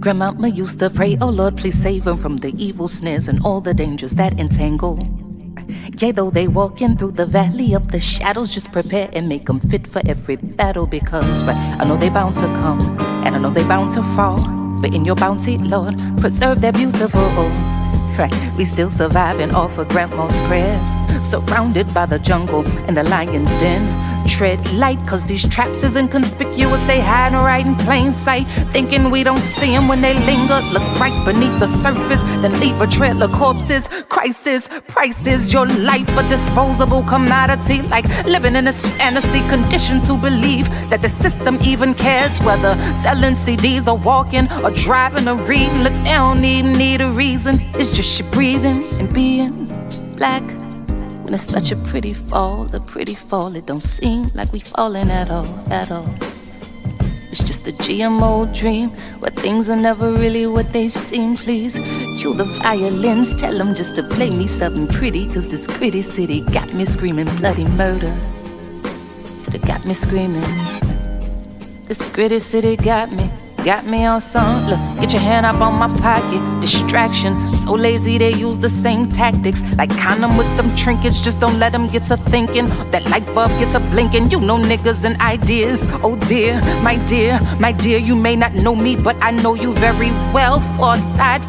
Grandmama used to pray, oh Lord, please save them from the evil snares and all the dangers that entangle. Yea, though they walking through the valley of the shadows, just prepare and make them fit for every battle, because I know they bound to come, and I know they bound to fall, but in your bounty, Lord, preserve their beautiful. Right, we still surviving off of grandma's prayers, surrounded by the jungle and the lion's den. Tread light, cause these traps is inconspicuous. They hide right in plain sight, thinking we don't see them when they linger. Look right beneath the surface, then leave a trail of corpses. Crisis, prices, your life a disposable commodity. Like living in this fantasy, conditioned to believe that the system even cares whether selling CDs or walking or driving or reading. Look, they don't need a reason. It's just you breathing and being black. When it's such a pretty fall, it don't seem like we falling at all, at all. It's just a GMO dream, where things are never really what they seem. Please cue the violins, tell them just to play me something pretty, cause this gritty city got me screaming bloody murder. Said it got me screaming. This gritty city got me on some. Look, get your hand up on my pocket. Distraction, so lazy they use the same tactics. Like condom with some trinkets, just don't let them get to thinking. That light bulb gets a blinking. You know niggas and ideas. Oh dear, my dear, you may not know me, but I know you very well. Foresight,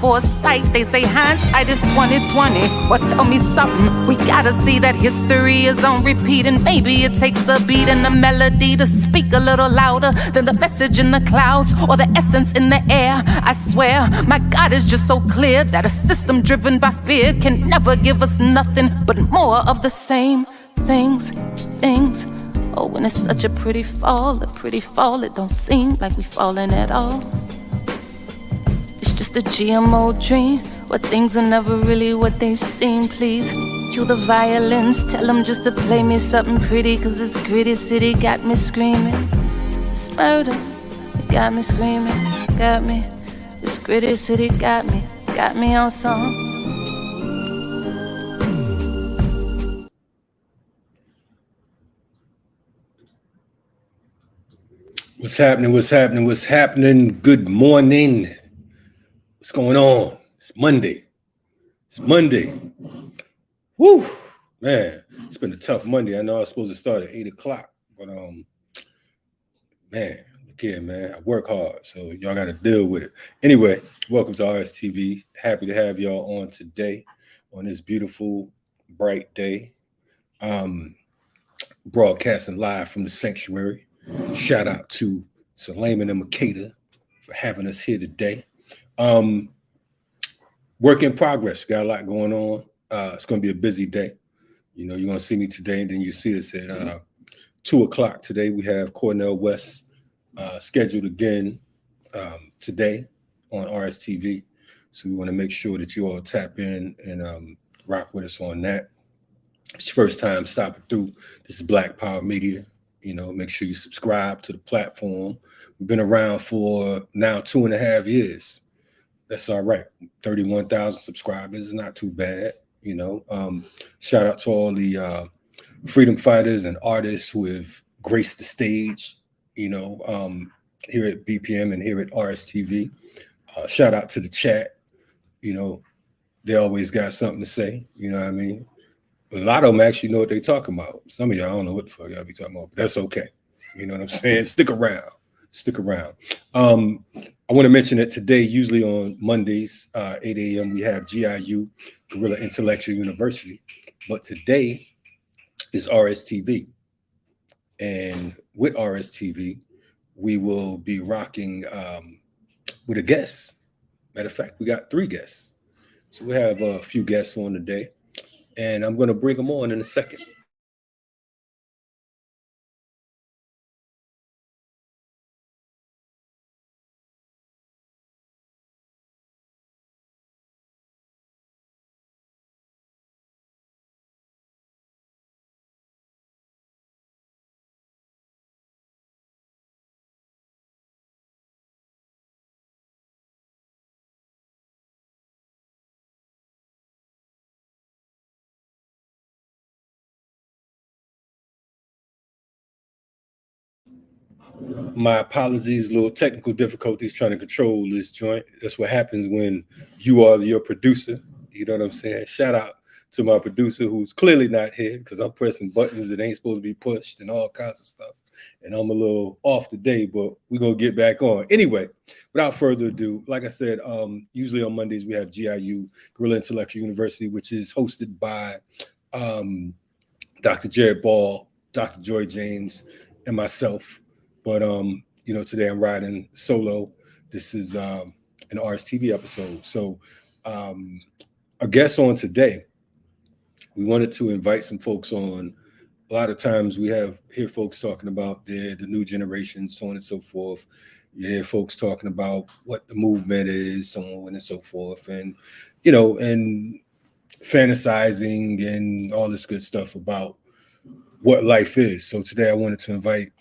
they say hindsight is 2020. Well, tell me something, we gotta see that history is on repeat. And maybe it takes a beat and a melody to speak a little louder than the message in the clouds or the essence in the air. I swear, my God is just so clear that a system driven by fear can never give us nothing but more of the same things. Oh, when it's such a pretty fall, it don't seem like we falling at all. It's just a GMO dream, where things are never really what they seem. Please cue the violins, tell them just to play me something pretty, cause this gritty city got me screaming. It's murder. Got me screaming, got me. This gritty city got me on song. What's happening? Good morning. What's going on? It's Monday. Woo, man, it's been a tough Monday. I know I was supposed to start at 8 o'clock, but man, look here, man. I work hard, so y'all got to deal with it. Anyway, welcome to RSTV. Happy to have y'all on today on this beautiful, bright day. Broadcasting live from the sanctuary. Shout out to Suleiman and Makeda for having us here today. Work in progress. Got a lot going on. It's going to be a busy day. You know, you're going to see me today, and then you see us at 2 o'clock today. We have Cornell West scheduled again today on RSTV. So we want to make sure that you all tap in and rock with us on that. It's your first time stopping through. This is Black Power Media. You know, make sure you subscribe to the platform. We've been around for now 2.5 years. That's all right. 31,000 subscribers is not too bad. You know, shout out to all the freedom fighters and artists who have graced the stage, you know, here at BPM and here at RSTV. Shout out to the chat. You know, they always got something to say. You know what I mean? A lot of them actually know what they're talking about. Some of y'all don't know what the fuck y'all be talking about, but that's okay. You know what I'm saying? Stick around. I want to mention that today, usually on Mondays, 8 a.m., we have GIU, Guerrilla Intellectual University. But today is RSTV. And with RSTV, we will be rocking with a guest. Matter of fact, we got 3 guests. So we have a few guests on today. And I'm going to bring them on in a second. My apologies, little technical difficulties trying to control this joint. That's what happens when you are your producer. You know what I'm saying? Shout out to my producer who's clearly not here because I'm pressing buttons that ain't supposed to be pushed and all kinds of stuff. And I'm a little off today, but we're going to get back on. Anyway, without further ado, like I said, usually on Mondays we have GIU, Guerrilla Intellectual University, which is hosted by Dr. Jared Ball, Dr. Joy James, and myself. But today I'm riding solo. This is an RSTV episode. So a guest on today, we wanted to invite some folks on. A lot of times we hear folks talking about the new generation, so on and so forth. You hear folks talking about what the movement is, so on and so forth, and and fantasizing and all this good stuff about what life is. So today I wanted to invite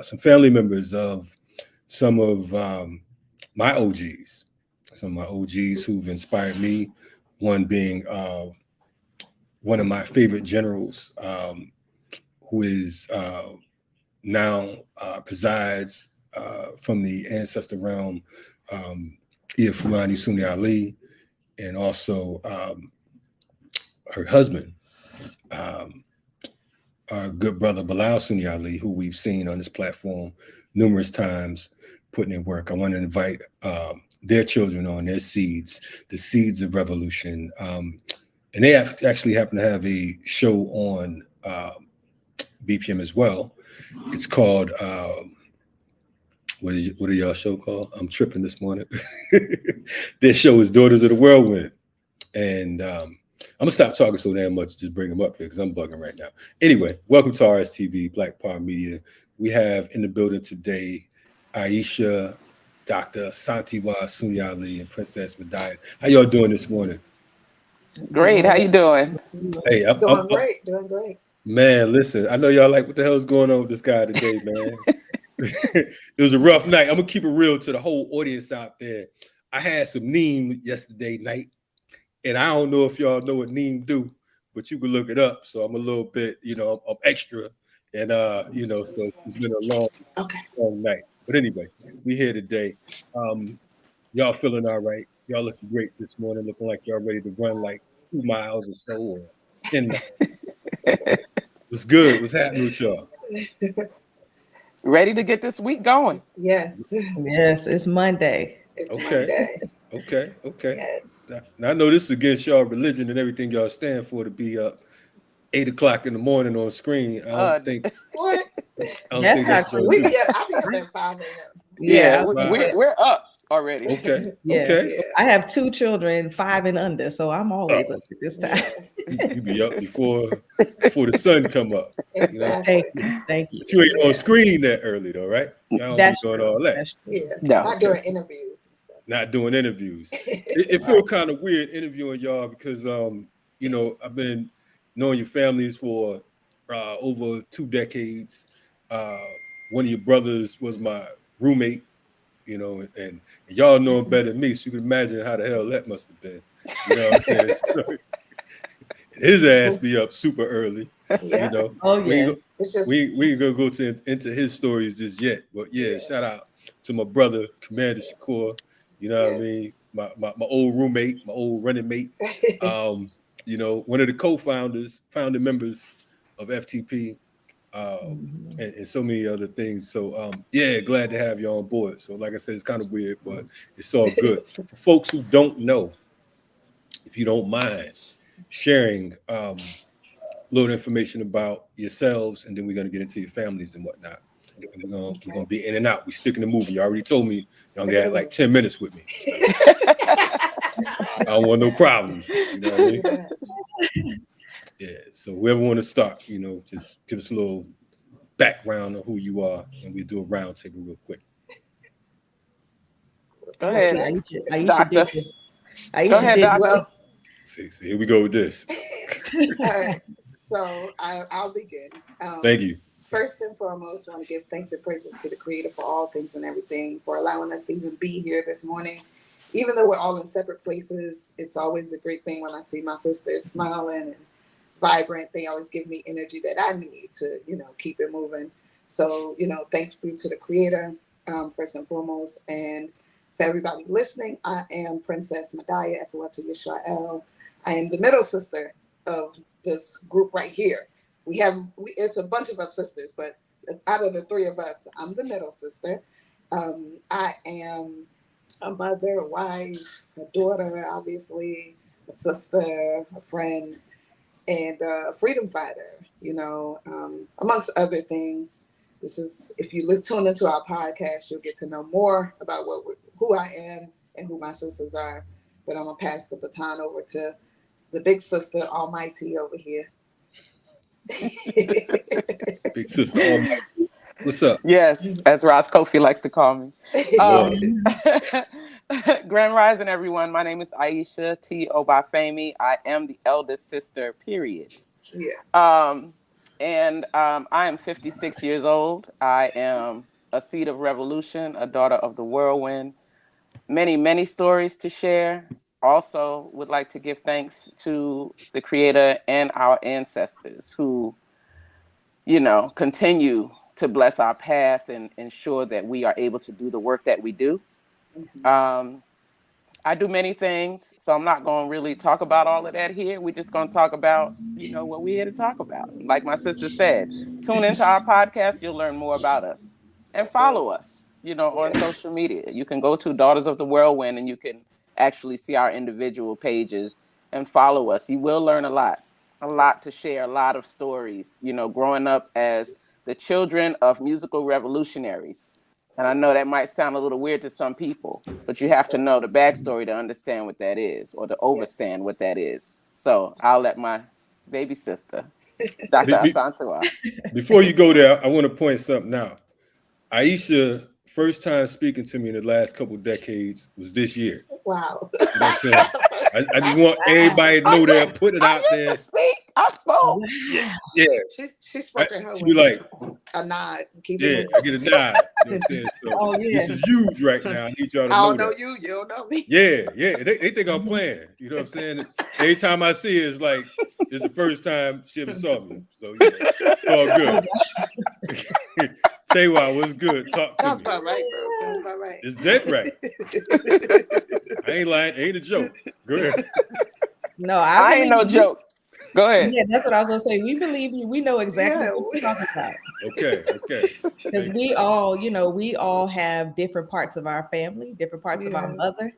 some family members of some of my OGs, who've inspired me. One being one of my favorite generals, who is now presides from the ancestor realm, Fulani Sunni Ali, and also her husband, our good brother Bilal Sunni Ali, who we've seen on this platform numerous times putting in work. I want to invite their children on, their seeds, the seeds of revolution. And they actually happen to have a show on BPM as well. It's called, what are y'all show called? I'm tripping this morning. Their show is Daughters of the Whirlwind. And I'm gonna stop talking so damn much, just bring them up here because I'm bugging right now. Anyway, welcome to RSTV, Black Power Media. We have in the building today Aisha, Dr. Santiwa Sunni Ali, and Princess Medaya. How y'all doing this morning? Great. How you doing? Hey, I'm doing great. Man, listen, I know y'all like what the hell's going on with this guy today, man. It was a rough night. I'm gonna keep it real to the whole audience out there. I had some neem yesterday night, and I don't know if y'all know what neem do, but you can look it up. So I'm a little bit, I'm extra, and so it's been a long night. But anyway, we here today. Y'all feeling all right? Y'all looking great this morning, looking like y'all ready to run like 2 miles or so, or 10 miles. What's good? What's happening with y'all? Ready to get this week going? Yes. Yes, it's Monday. Okay. Yes. Now I know this is against y'all religion and everything y'all stand for to be up 8 o'clock in the morning on screen. I don't think. What? I don't think that's I'll be up at 5 a.m. Yeah, we're up already. Okay. Yeah. Okay. I have 2 children, 5 and under, so I'm always up at this time. You be up before the sun come up. Exactly. Thank you. But you ain't on screen that early though, right? Y'all don't be doing all that. Yeah. No. Not doing interviews and stuff. Not doing interviews. It feels kind of weird interviewing y'all because I've been knowing your families for over 2 decades. One of your brothers was my roommate, and y'all know him better than me, so you can imagine how the hell that must have been. You know what I'm saying? So, his ass be up super early. Yeah. Oh yeah. We ain't gonna go into his stories just yet, but yeah, shout out to my brother Commander Shakur. You know what I mean? My old roommate, my old running mate. One of the founding members of FTP, and so many other things. So glad to have you on board. So like I said, it's kind of weird, but it's all good. For folks who don't know, if you don't mind sharing a little information about yourselves, and then we're gonna get into your families and whatnot. And we're gonna be in and out. We stick in the movie. You already told me y'all got like 10 minutes with me. I don't want no problems. You know what I mean? Yeah. So whoever want to start, just give us a little background on who you are, and we do a round table real quick. Go ahead, Doctor. Go ahead, Doctor. Well, see, here we go with this. All right. So I'll begin. Thank you. First and foremost, I want to give thanks and praises to the Creator for all things and everything, for allowing us to even be here this morning. Even though we're all in separate places, it's always a great thing when I see my sisters smiling and vibrant. They always give me energy that I need to, keep it moving. So, thank you to the Creator, first and foremost. And for everybody listening, I am Princess Medaya Efuatu Yisrael. I am the middle sister of this group right here. It's a bunch of us sisters, but out of the three of us, I'm the middle sister. I am a mother, a wife, a daughter, obviously, a sister, a friend, and a freedom fighter, amongst other things. This is, if you tune into our podcast, you'll get to know more about who I am and who my sisters are. But I'm going to pass the baton over to the big sister almighty over here. Big sister almighty. What's up? Yes, as Ross Kofi likes to call me. Grand Rising, everyone. My name is Aisha T. Obafemi. I am the eldest sister, period. Yeah. And I am 56 years old. I am a seed of revolution, a daughter of the whirlwind. Many, many stories to share. Also would like to give thanks to the Creator and our ancestors who, continue to bless our path and ensure that we are able to do the work that we do. Mm-hmm. I do many things, so I'm not going to really talk about all of that here. We're just going to talk about, what we're here to talk about. Like my sister said, tune into our podcast. You'll learn more about us. And follow us, on social media. You can go to Daughters of the Whirlwind and you can actually see our individual pages and follow us. You will learn a lot to share, a lot of stories, growing up as the children of musical revolutionaries. And I know that might sound a little weird to some people, but you have to know the backstory to understand what that is or to understand what that is. So I'll let my baby sister, Dr. Asantewa. Before you go there, I want to point something out. Aisha, first time speaking to me in the last couple of decades was this year. Wow. You know what I'm saying? I just want everybody to know that, put it out there. I spoke. Yeah. She spoke at her. She be like a nod. Keep it moving. I get a nod. You know what I'm saying? So this is huge right now. I need y'all to know. I don't know you. You don't know me. Yeah. They think I'm playing. You know what I'm saying? Every time I see her, it's like it's the first time she ever saw me. So it's all good. Say why, what's good? Talk to Sounds me. about right, bro. Sounds about right. It's dead right. I ain't lying. Ain't a joke. Go ahead. No, I ain't no joke. Go ahead. Yeah, that's what I was gonna say. We believe you. We know exactly what you're talking about. Okay. Because we all have different parts of our family, different parts of our mother.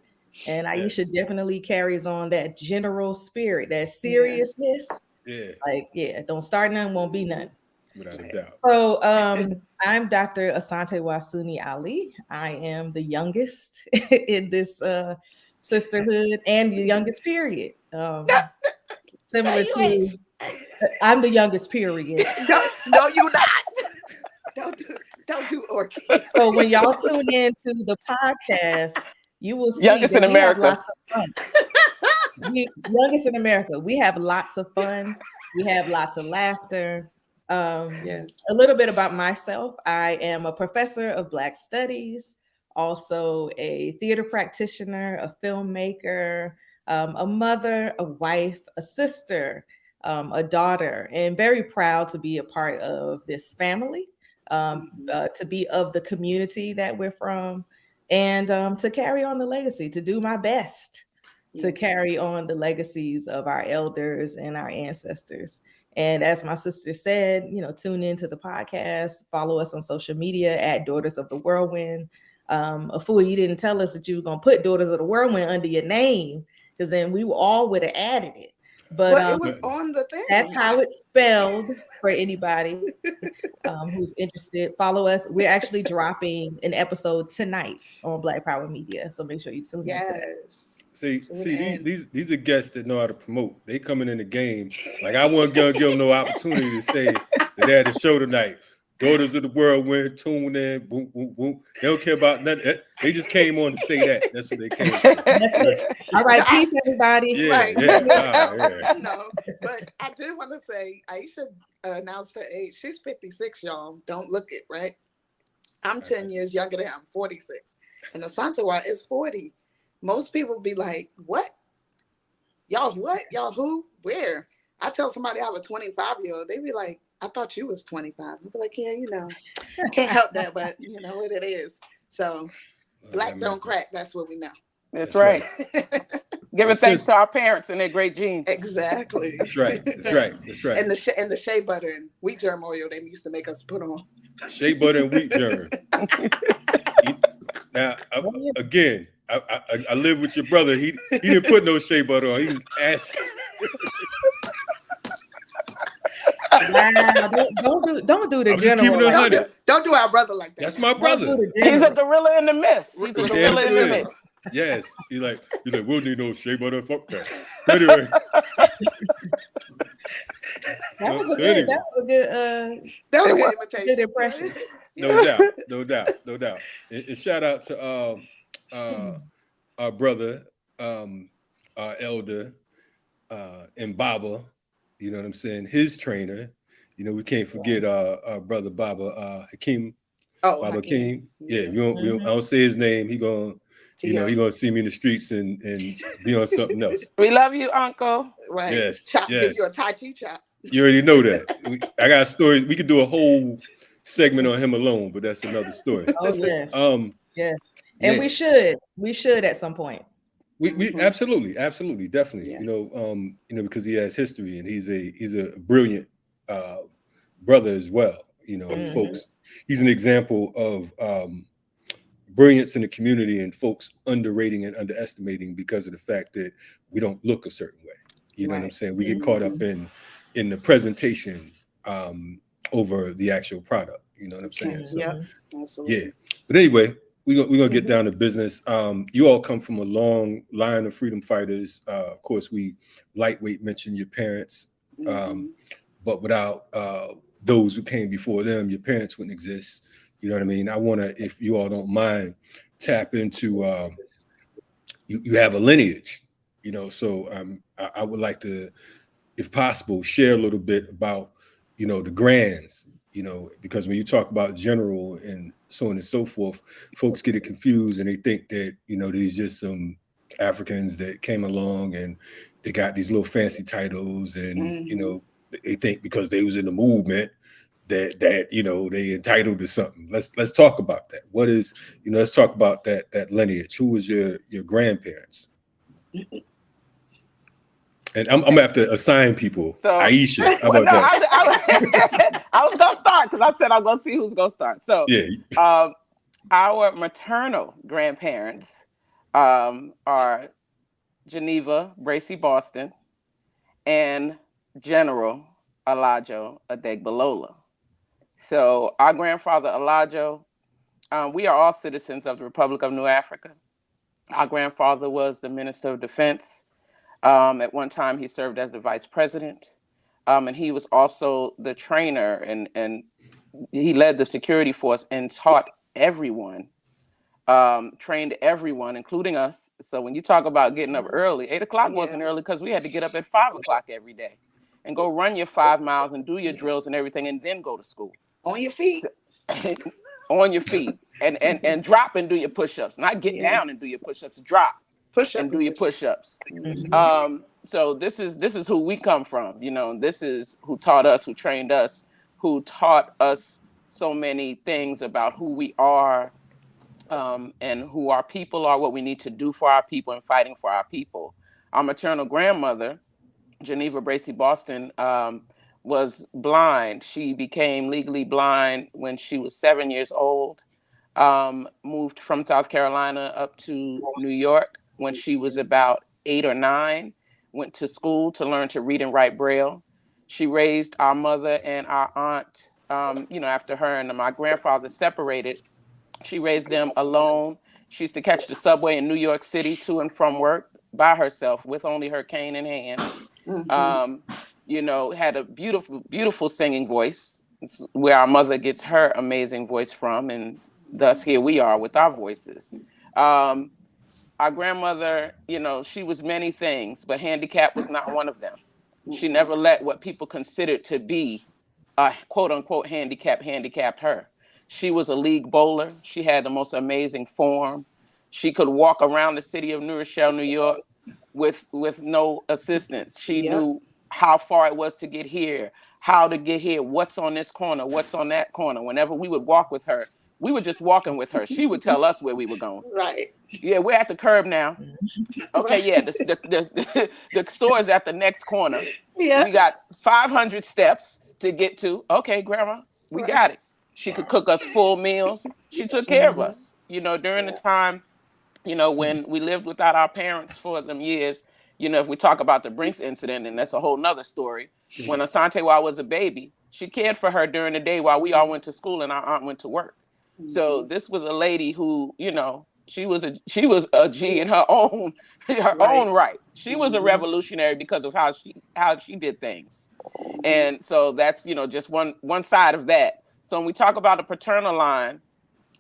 And Aisha definitely carries on that general spirit, that seriousness. Yeah. Don't start none, won't be none. Without a doubt. So I'm Dr. Asante Wasuni Ali. I am the youngest in this sisterhood and the youngest period. Similar to, I'm the youngest period. No, you not. Don't do orchid. So when y'all tune in to the podcast, you will see youngest in America. We have lots of fun. Youngest in America. We have lots of fun. We have lots of laughter. A little bit about myself. I am a professor of Black Studies, also a theater practitioner, a filmmaker, a mother, a wife, a sister, a daughter, and very proud to be a part of this family, to be of the community that we're from, and to carry on the legacy, to do my best to carry on the legacies of our elders and our ancestors. And as my sister said, tune into the podcast, follow us on social media at Daughters of the Whirlwind. A fool, you didn't tell us that you were going to put Daughters of the Whirlwind under your name, because then we all would have added it. But it was on the thing. That's how it's spelled for anybody who's interested. Follow us. We're actually dropping an episode tonight on Black Power Media, so make sure you tune in. Yes. See, these are guests that know how to promote. They coming in the game. Like, I wasn't gonna give them no opportunity to say that they had a show tonight. Daughters of the Whirlwind, tune in, boom, boom, boom. They don't care about nothing. They just came on to say that. That's what they came for. All right, peace, everybody. Yeah. No, but I did want to say, Aisha announced her age. She's 56, y'all. Don't look it, right? I'm 10 years younger than her. I'm 46. And Asantewa is 40. Most people be like, what? Y'all what? Y'all who? Where? I tell somebody I have a 25-year-old, they be like, I thought you was 25. I'd be like, yeah, can't help that, but you know what it is. So black don't crack. That's what we know. That's right. Giving thanks to our parents and their great genes. Exactly. That's right. That's right. That's right. And the shea butter and wheat germ oil they used to make us put on. Shea butter and wheat germ. Now, again, I live with your brother. He didn't put no shea butter on. He was ash. Wow, don't do the general. Don't do our brother like that. That's my brother. He's a gorilla in the mist. He's a gorilla in the mist. Yes. He's like, we'll need no shea butter. Fuck that. Anyway. That was a good imitation. Good impression. No doubt. And shout out to our brother, our elder, and Baba. You know what I'm saying? His trainer. We can't forget our brother Baba Hakeem. Oh, Baba Hakeem. Yeah, I don't say his name. He gonna see me in the streets and be on something else. We love you, Uncle. Right. Yes. Give you a Tai Chi chop. You already know that. I got a story. We could do a whole segment on him alone, but that's another story. Oh yes. Yeah. And we should at some point. We absolutely, definitely. Yeah. Because he has history and he's a brilliant brother as well. Folks. He's an example of brilliance in the community and folks underrating and underestimating because of the fact that we don't look a certain way. You know what I'm saying? We get caught up in the presentation over the actual product. You know what I'm saying? So, yeah, absolutely. Yeah. But anyway, we're gonna get down to business. You all come from a long line of freedom fighters. Of course, we lightweight mentioned your parents, but without those who came before them, your parents wouldn't exist. You know what I mean? I want to, if you all don't mind, tap into you have a lineage. So I would like to, if possible, share a little bit about the grands. Because when you talk about general and so on and so forth, folks get it confused and they think that, these just some Africans that came along and they got these little fancy titles and, they think because they was in the movement that they entitled to something. Let's talk about that. What is, let's talk about that lineage. Who was your grandparents? And I'm gonna have to assign people. So, Aisha, how about that? I was gonna start because I said I'm gonna see who's gonna start. So, our maternal grandparents are Geneva Bracy Boston and General Alajo Adegbalola. So, our grandfather Alajo, we are all citizens of the Republic of New Africa. Our grandfather was the Minister of Defense. At one time, he served as the vice president, and he was also the trainer, and he led the security force and taught everyone, trained everyone, including us. So when you talk about getting up early, 8 o'clock wasn't early because we had to get up at 5 o'clock every day and go run your 5 miles and do your drills and everything, and then go to school. On your feet. On your feet, and drop and do your push-ups. Not get down and do your push-ups, drop. And do your push-ups. So this is who we come from. This is who taught us, who trained us, who taught us so many things about who we are, and who our people are, what we need to do for our people and fighting for our people. Our maternal grandmother, Geneva Bracy Boston, was blind. She became legally blind when she was 7 years old, moved from South Carolina up to New York when she was about 8 or 9, went to school to learn to read and write Braille. She raised our mother and our aunt, after her and my grandfather separated. She raised them alone. She used to catch the subway in New York City to and from work by herself with only her cane in hand. Had a beautiful, beautiful singing voice. It's where our mother gets her amazing voice from, and thus here we are with our voices. Our grandmother, she was many things, but handicap was not one of them. She never let what people considered to be a quote unquote handicapped her. She was a league bowler. She had the most amazing form. She could walk around the city of New Rochelle, New York with no assistance. She knew how far it was to get here, how to get here, what's on this corner, what's on that corner. Whenever we would walk with her, we were just walking with her. She would tell us where we were going. Right. Yeah, we're at the curb now. Okay, Right. yeah, the store is at the next corner. Yeah. We got 500 steps to get to. Okay, Grandma, we got it. She could cook us full meals. She took care of us, during the time, when we lived without our parents for them years. If we talk about the Brinks incident, and that's a whole nother story. When Asantewa was a baby, she cared for her during the day while we all went to school and our aunt went to work. So this was a lady who, she was a G in her own right. She was a revolutionary because of how she did things. And so that's, just one side of that. So when we talk about the paternal line,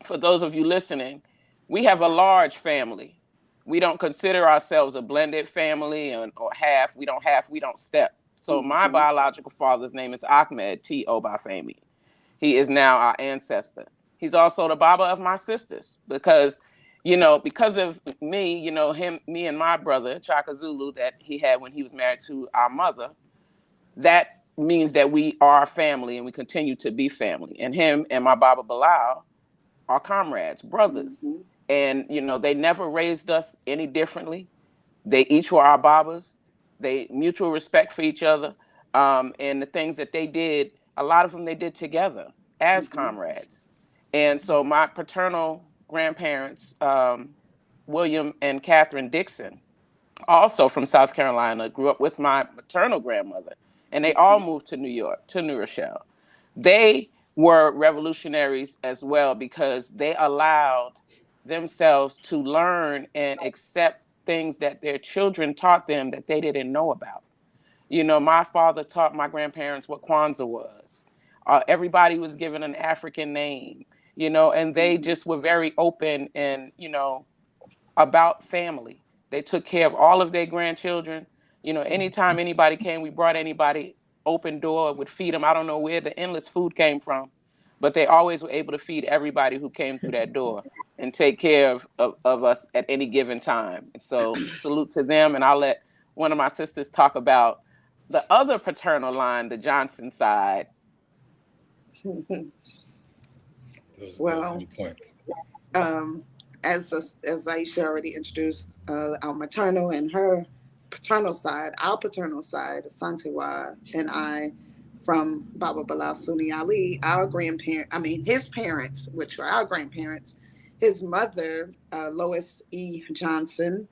for those of you listening, we have a large family. We don't consider ourselves a blended family or half. We don't step. So my biological father's name is Ahmed T. Obafemi. He is now our ancestor. He's also the Baba of my sisters because of me, me and my brother, Chaka Zulu, that he had when he was married to our mother, that means that we are family and we continue to be family. And him and my Baba Bilal are comrades, brothers. And, they never raised us any differently. They each were our Babas. They mutual respect for each other. And the things that they did, a lot of them they did together as comrades. And so my paternal grandparents, William and Catherine Dixon, also from South Carolina, grew up with my maternal grandmother. And they all moved to New York, to New Rochelle. They were revolutionaries as well because they allowed themselves to learn and accept things that their children taught them that they didn't know about. My father taught my grandparents what Kwanzaa was. Everybody was given an African name, and they just were very open and, about family. They took care of all of their grandchildren. Anytime anybody came, we brought anybody, open door, would feed them. I don't know where the endless food came from, but they always were able to feed everybody who came through that door and take care of us at any given time. And so salute to them. And I'll let one of my sisters talk about the other paternal line, the Johnson side. Well, as Aisha already introduced, our maternal and her paternal side, our paternal side, Santewa and I, from Baba Bilal Sunni Ali, his parents, which are our grandparents, his mother, Lois E. Johnson,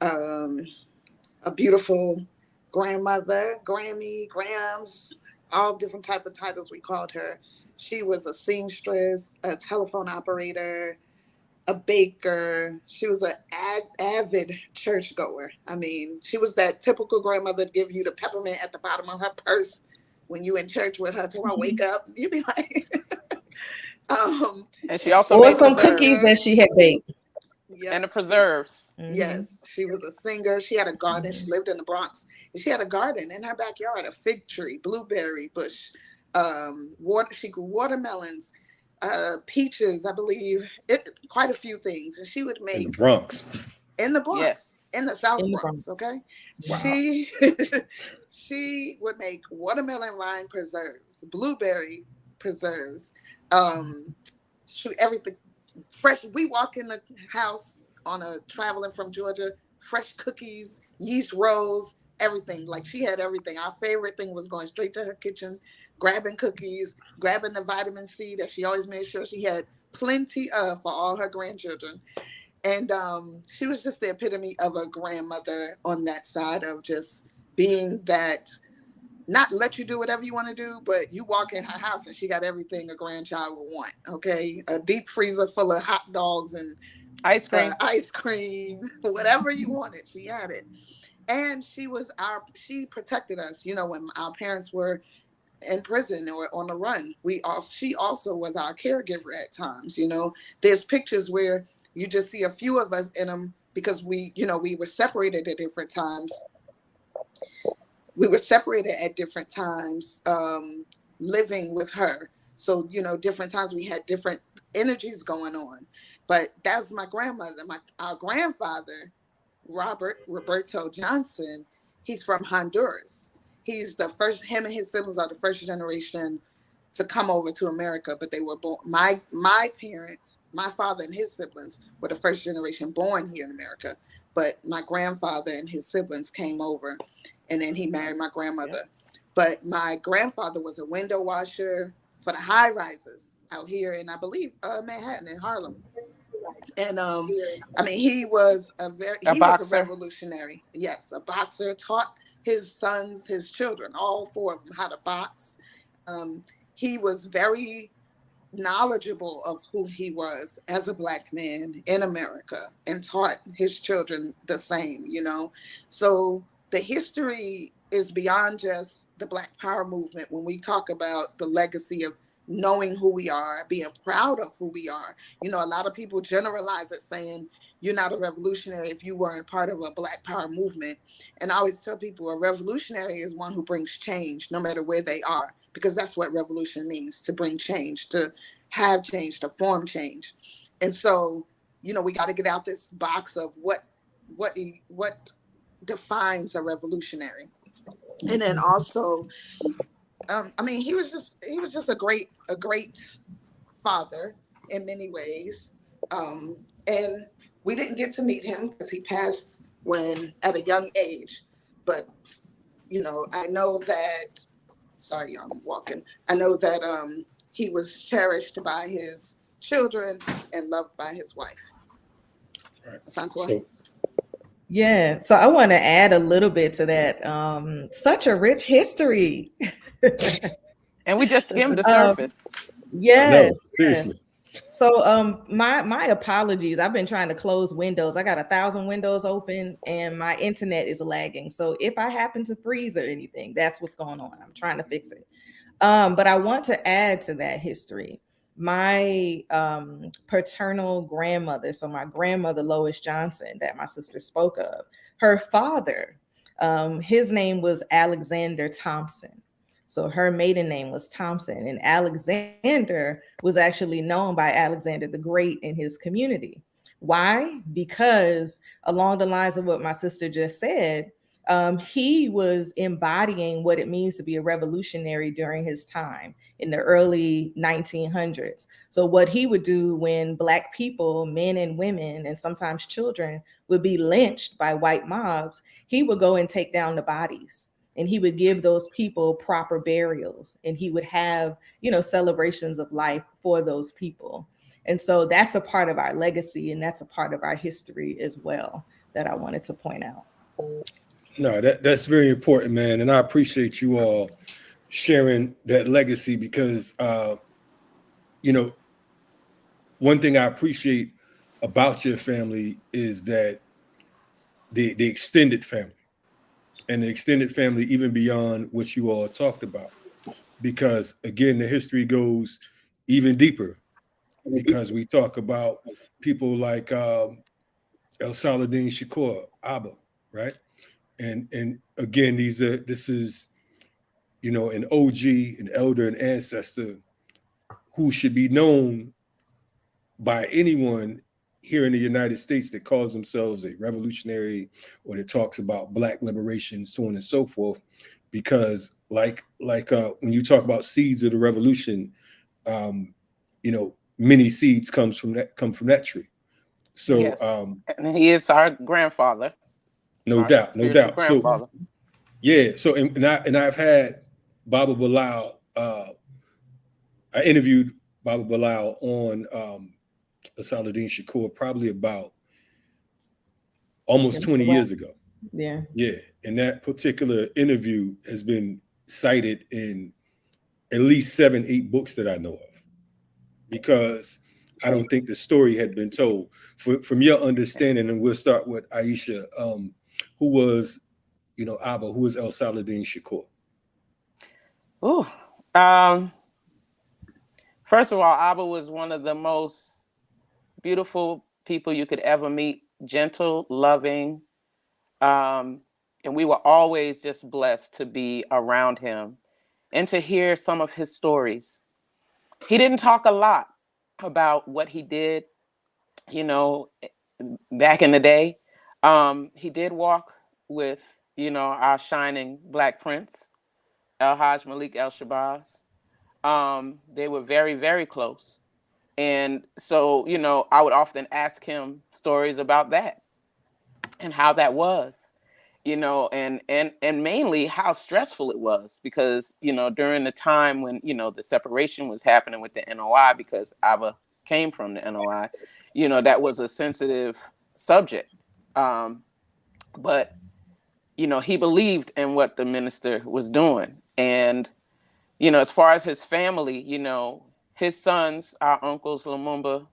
a beautiful grandmother, Grammy, Grams, all different type of titles we called her. She was a seamstress, a telephone operator, a baker. She was an avid churchgoer. She was that typical grandmother to give you the peppermint at the bottom of her purse when you in church with her till I wake up. You'd be like, and she also made some cookies that she had baked. Yep. And the preserves. Yes, she was a singer. She had a garden. She lived in the Bronx. And she had a garden in her backyard, a fig tree, blueberry bush, she grew watermelons, peaches, I believe, quite a few things. And she would make in the Bronx. Yes. In the South Bronx, okay? Wow. She would make watermelon rind preserves, blueberry preserves, everything fresh. We walk in the house traveling from Georgia, fresh cookies, yeast rolls, everything. Like she had everything. Our favorite thing was going straight to her kitchen, grabbing cookies, grabbing the vitamin C that she always made sure she had plenty of for all her grandchildren. And she was just the epitome of a grandmother on that side of just being that, not let you do whatever you want to do, but you walk in her house and she got everything a grandchild would want, okay? A deep freezer full of hot dogs and ice cream, whatever you wanted, she had it. And she protected us, when our parents were in prison or on the run. She also was our caregiver at times, There's pictures where you just see a few of us in them because we were separated at different times. Living with her. So, different times we had different energies going on. But that's my grandmother. Our grandfather, Roberto Johnson, he's from Honduras. he's the first. Him and his siblings are the first generation to come over to America, but they were born. My parents, my father and his siblings were the first generation born here in America. But my grandfather and his siblings came over, and then he married my grandmother. But my grandfather was a window washer for the high rises out here in, I believe, Manhattan and Harlem. And I mean, he was a revolutionary. Yes, a boxer. Taught his sons, his children, all four of them, how to box. He was very knowledgeable of who he was as a Black man in America, and taught his children the same, you know. So the history is beyond just the Black Power movement. When we talk about the legacy of knowing who we are, being proud of who we are, you know, a lot of people generalize it saying you're not a revolutionary if you weren't part of a Black Power movement. And I always tell people a revolutionary is one who brings change no matter where they are, because that's what revolution means, to bring change, to have change, to form change. And so, you know, we got to get out this box of what defines a revolutionary. And then also, I mean, he was just a great father in many ways. And we didn't get to meet him because he passed at a young age. But, you know, I know that, sorry, I'm walking. I know that he was cherished by his children and loved by his wife. Right. Santua? Yeah, so I want to add a little bit to that. Such a rich history. And we just skimmed the surface. Yes, seriously. Yes. So my apologies. I've been trying to close windows. I got 1,000 windows open and my internet is lagging. So if I happen to freeze or anything, that's what's going on. I'm trying to fix it. But I want to add to that history. My paternal grandmother, so my grandmother Lois Johnson that my sister spoke of, her father, his name was Alexander Thompson. So her maiden name was Thompson, and Alexander was actually known by Alexander the Great in his community. Why? Because along the lines of what my sister just said, he was embodying what it means to be a revolutionary during his time in the early 1900s. So what he would do when Black people, men and women, and sometimes children would be lynched by white mobs, he would go and take down the bodies. And he would give those people proper burials, and he would have, you know, celebrations of life for those people. And so that's a part of our legacy, and that's a part of our history as well that I wanted to point out. No, that's very important, man. And I appreciate you all sharing that legacy because, you know, one thing I appreciate about your family is that the extended family. And the extended family, even beyond what you all talked about, because again, the history goes even deeper. Because we talk about people like El Saladin Shakur, Abba, right? And again, this is, you know, an OG, an elder, an ancestor who should be known by anyone here in the United States that calls themselves a revolutionary or that talks about Black liberation, so on and so forth. Because like when you talk about seeds of the revolution, you know, many seeds come from that tree. So yes. And he is our grandfather. No doubt. Grandfather. So yeah, so and I've had Baba Bilal, I interviewed Baba Bilal on Saladin Shakur probably about almost 20 years ago. Yeah. Yeah. And that particular interview has been cited in at least 7-8 books that I know of, because I don't think the story had been told. From your understanding, and we'll start with Aisha, who was, you know, Abba, who was El Saladin Shakur? Ooh. First of all, Abba was one of the most beautiful people you could ever meet, gentle, loving. And we were always just blessed to be around him and to hear some of his stories. He didn't talk a lot about what he did, you know, back in the day. He did walk with our shining Black prince, El-Hajj Malik El-Shabazz. They were very, very close. And so, I would often ask him stories about that and how that was, and mainly how stressful it was, because, during the time when, the separation was happening with the NOI, because Ava came from the NOI, that was a sensitive subject. But, he believed in what the minister was doing. And, as far as his family, his sons, our uncles Lumumba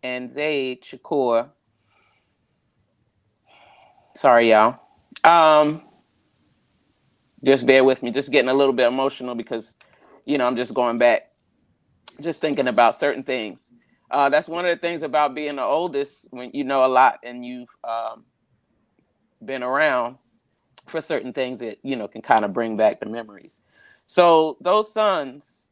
and Zaid Shakur. Sorry, y'all. Just bear with me. Just getting a little bit emotional because, I'm just going back, just thinking about certain things. That's one of the things about being the oldest, when you know a lot and you've been around for certain things that, can kind of bring back the memories. So those sons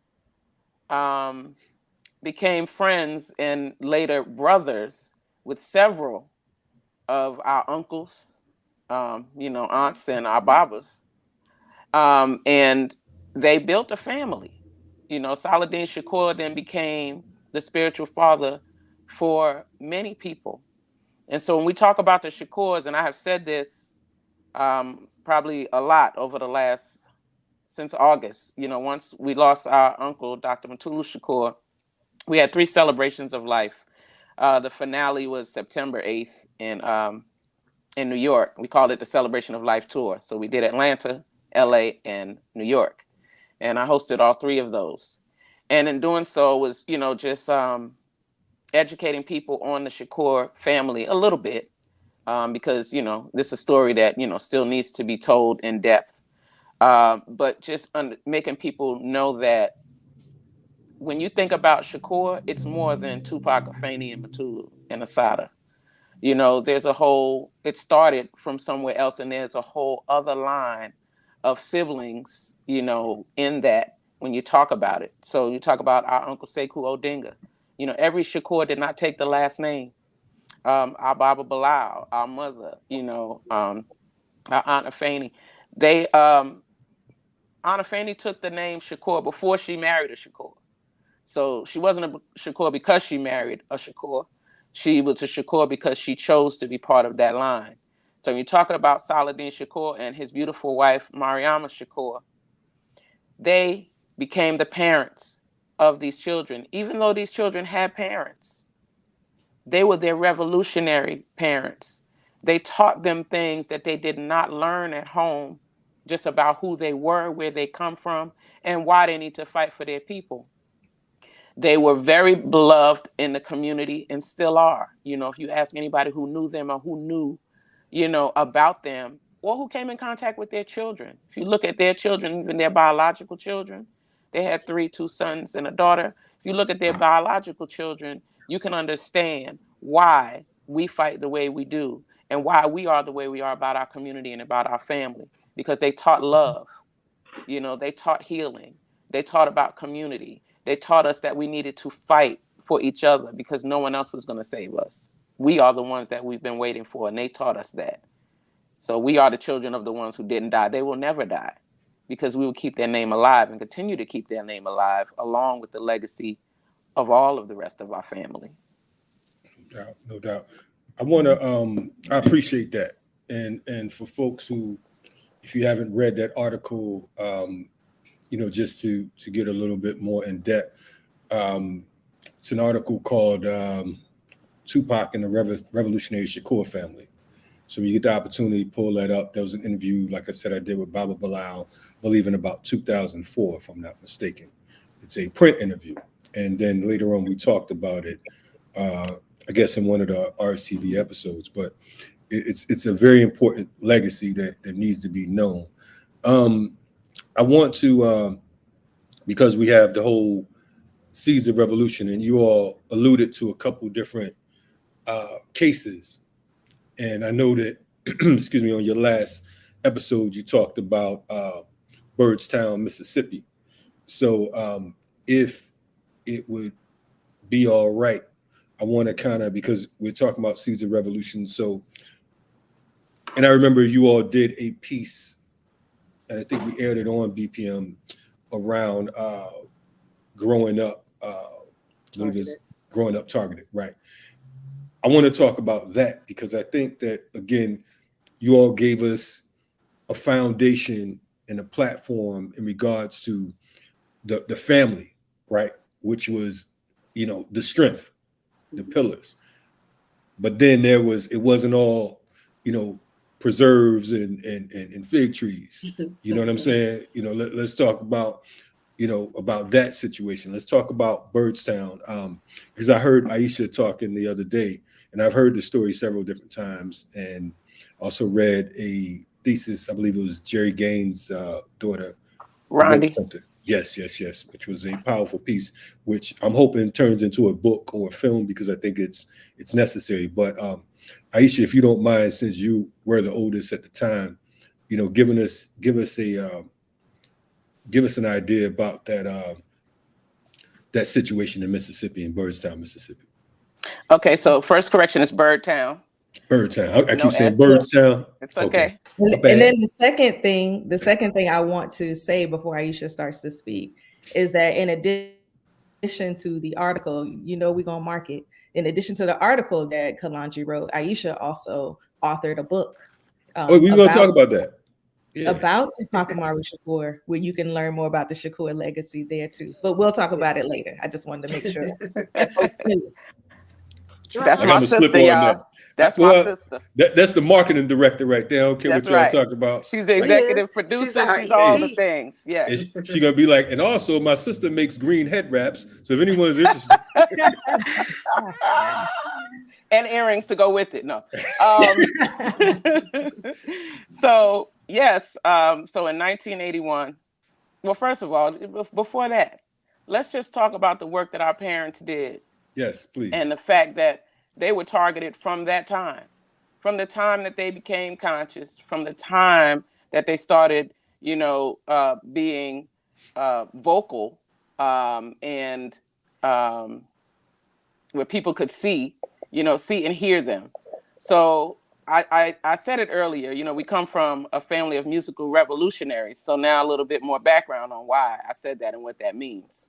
became friends and later brothers with several of our uncles, aunts and our babas. And they built a family. Saladin Shakur then became the spiritual father for many people. And so when we talk about the Shakurs, and I have said this probably a lot over the last, since August, once we lost our uncle, Dr. Mutulu Shakur, we had 3 celebrations of life. The finale was September 8th in New York. We called it the Celebration of Life Tour. So we did Atlanta, LA, and New York. And I hosted all 3 of those. And in doing so was, just educating people on the Shakur family a little bit, because, this is a story that, still needs to be told in depth. But just making people know that when you think about Shakur, it's more than Tupac, Afeni, and Mutulu and Asada. It started from somewhere else, and there's a whole other line of siblings, in that when you talk about it. So you talk about our Uncle Sekou Odinga. Every Shakur did not take the last name. Our Baba Bilal, our mother, our Aunt Afeni. Aunt Afeni took the name Shakur before she married a Shakur. So she wasn't a Shakur because she married a Shakur. She was a Shakur because she chose to be part of that line. So when you're talking about Saladin Shakur and his beautiful wife, Mariama Shakur, they became the parents of these children. Even though these children had parents, they were their revolutionary parents. They taught them things that they did not learn at home, just about who they were, where they come from, and why they need to fight for their people. They were very beloved in the community and still are. If you ask anybody who knew them or who knew, about them, or who came in contact with their children. If you look at their children, even their biological children, they had 2 sons and a daughter. If you look at their biological children, you can understand why we fight the way we do and why we are the way we are about our community and about our family, because they taught love. They taught healing. They taught about community. They taught us that we needed to fight for each other because no one else was going to save us. We are the ones that we've been waiting for, and they taught us that. So we are the children of the ones who didn't die. They will never die, because we will keep their name alive and continue to keep their name alive, along with the legacy of all of the rest of our family. No doubt. I appreciate that. And for folks who, if you haven't read that article, just to get a little bit more in depth, it's an article called Tupac and the Revolutionary Shakur Family. So when you get the opportunity, pull that up. There was an interview, like I said, I did with Baba Bilal, I believe in about 2004, if I'm not mistaken. It's a print interview. And then later on, we talked about it, I guess in one of the RSTV episodes, but it's a very important legacy that needs to be known. I want to, because we have the whole Seeds of Revolution, and you all alluded to a couple different cases. And I know that, excuse me, on your last episode, you talked about Byrdstown, Mississippi. So if it would be all right, I want to kind of, because we're talking about Seeds of Revolution. So And I remember you all did a piece, and I think we aired it on BPM around growing up. Growing up targeted, right? I want to talk about that because I think that, again, you all gave us a foundation and a platform in regards to the family, right? Which was, the strength, the pillars. But then it wasn't all, preserves and fig trees. You know what I'm saying? Let's talk about, about that situation. Let's talk about Birdstown. Because I heard Aisha talking the other day, and I've heard the story several different times, and also read a thesis, I believe it was Jerry Gaines' daughter. Rondi. Yes, which was a powerful piece, which I'm hoping turns into a book or a film because I think it's necessary. But Aisha, if you don't mind, since you were the oldest at the time, give us an idea about that that situation in Mississippi, in Birdstown, Mississippi. Okay, so first correction is Birdtown. Birdtown. I keep saying Birdstown. It's okay. And then the second thing I want to say before Aisha starts to speak is that in addition to the article, we're gonna mark it. In addition to the article that Kalonji wrote, Aisha also authored a book. We're gonna talk about that. Yeah. About Tupac Amaru Shakur, where you can learn more about the Shakur legacy there too. But we'll talk about it later. I just wanted to make sure that folks knew. That's my sister, y'all. That's my sister. That's the marketing director right there. I don't care what y'all talk about. She's the executive producer. She's all the things. Yes. She's gonna be like, and also my sister makes green head wraps. So if anyone's interested. And earrings to go with it. No. So yes. So in 1981. Well, first of all, before that, let's just talk about the work that our parents did. Yes, please. And the fact that they were targeted from that time, from the time that they became conscious, from the time that they started, being vocal, and where people could see and hear them. So I said it earlier, we come from a family of musical revolutionaries. So now a little bit more background on why I said that and what that means.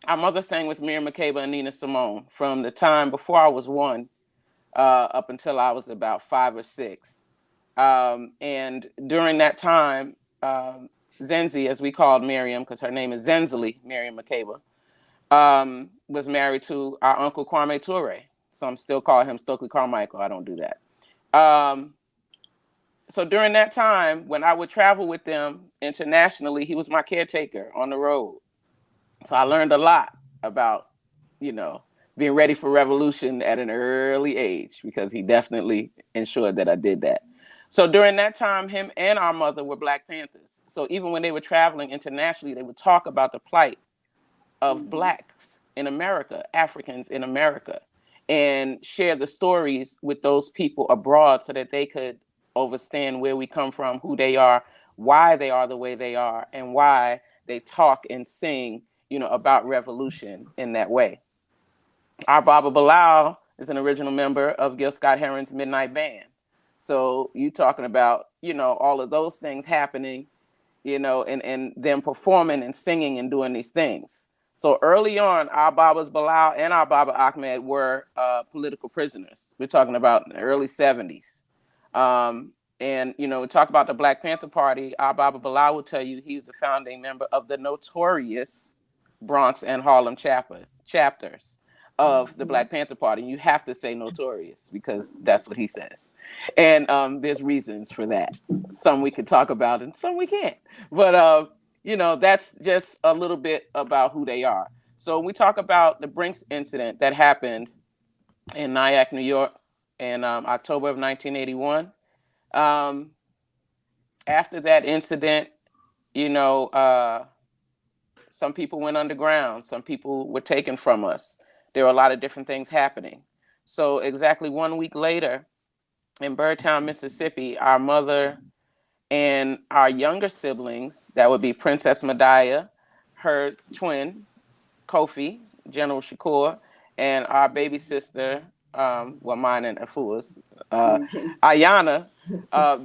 Our mother sang with Miriam Makeba and Nina Simone from the time before I was 1 up until I was about 5 or 6. And during that time, Zenzi, as we called Miriam, because her name is Zenzili Miriam Makeba, was married to our uncle Kwame Ture. Some still call him Stokely Carmichael. I don't do that. So during that time, when I would travel with them internationally, he was my caretaker on the road. So I learned a lot about, being ready for revolution at an early age, because he definitely ensured that I did that. So during that time, him and our mother were Black Panthers. So even when they were traveling internationally, they would talk about the plight of Blacks in America, Africans in America, and share the stories with those people abroad so that they could understand where we come from, who they are, why they are the way they are, and why they talk and sing about revolution in that way. Our Baba Bilal is an original member of Gil Scott-Heron's Midnight Band. So you talking about, all of those things happening, and them performing and singing and doing these things. So early on, our Babas Bilal and our Baba Ahmed were political prisoners. We're talking about in the early 70s. And, we talk about the Black Panther Party. Our Baba Bilal will tell you he was a founding member of the notorious Bronx and Harlem chapters of the Black Panther Party. You have to say notorious because that's what he says. And there's reasons for that. Some we could talk about and some we can't. But, that's just a little bit about who they are. So we talk about the Brinks incident that happened in Nyack, New York in October of 1981. After that incident, some people went underground. Some people were taken from us. There were a lot of different things happening. So exactly 1 week later in Birdtown, Mississippi, our mother and our younger siblings, that would be Princess Medaya, her twin, Kofi, General Shakur, and our baby sister, well, mine and Afua's, Ayana,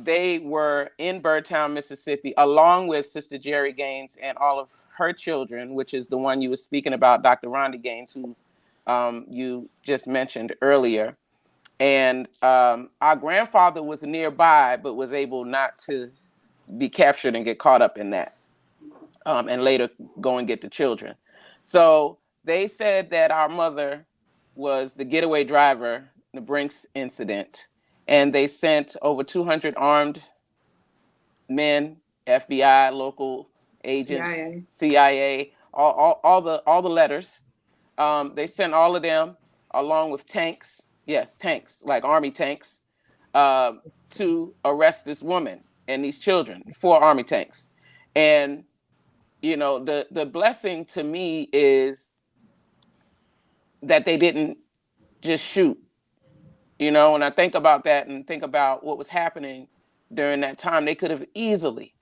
they were in Birdtown, Mississippi, along with Sister Jerry Gaines and all of her children, which is the one you were speaking about, Dr. Rhonda Gaines, who you just mentioned earlier. And our grandfather was nearby, but was able not to be captured and get caught up in that, and later go and get the children. So they said that our mother was the getaway driver, the Brinks incident, and they sent over 200 armed men, FBI, local agents, CIA, all the letters. They sent all of them along with tanks, yes, tanks, like army tanks, to arrest this woman and these children, 4 army tanks. And, you know, the blessing to me is that they didn't just shoot. You know, when I think about that and think about what was happening during that time, they could have easily,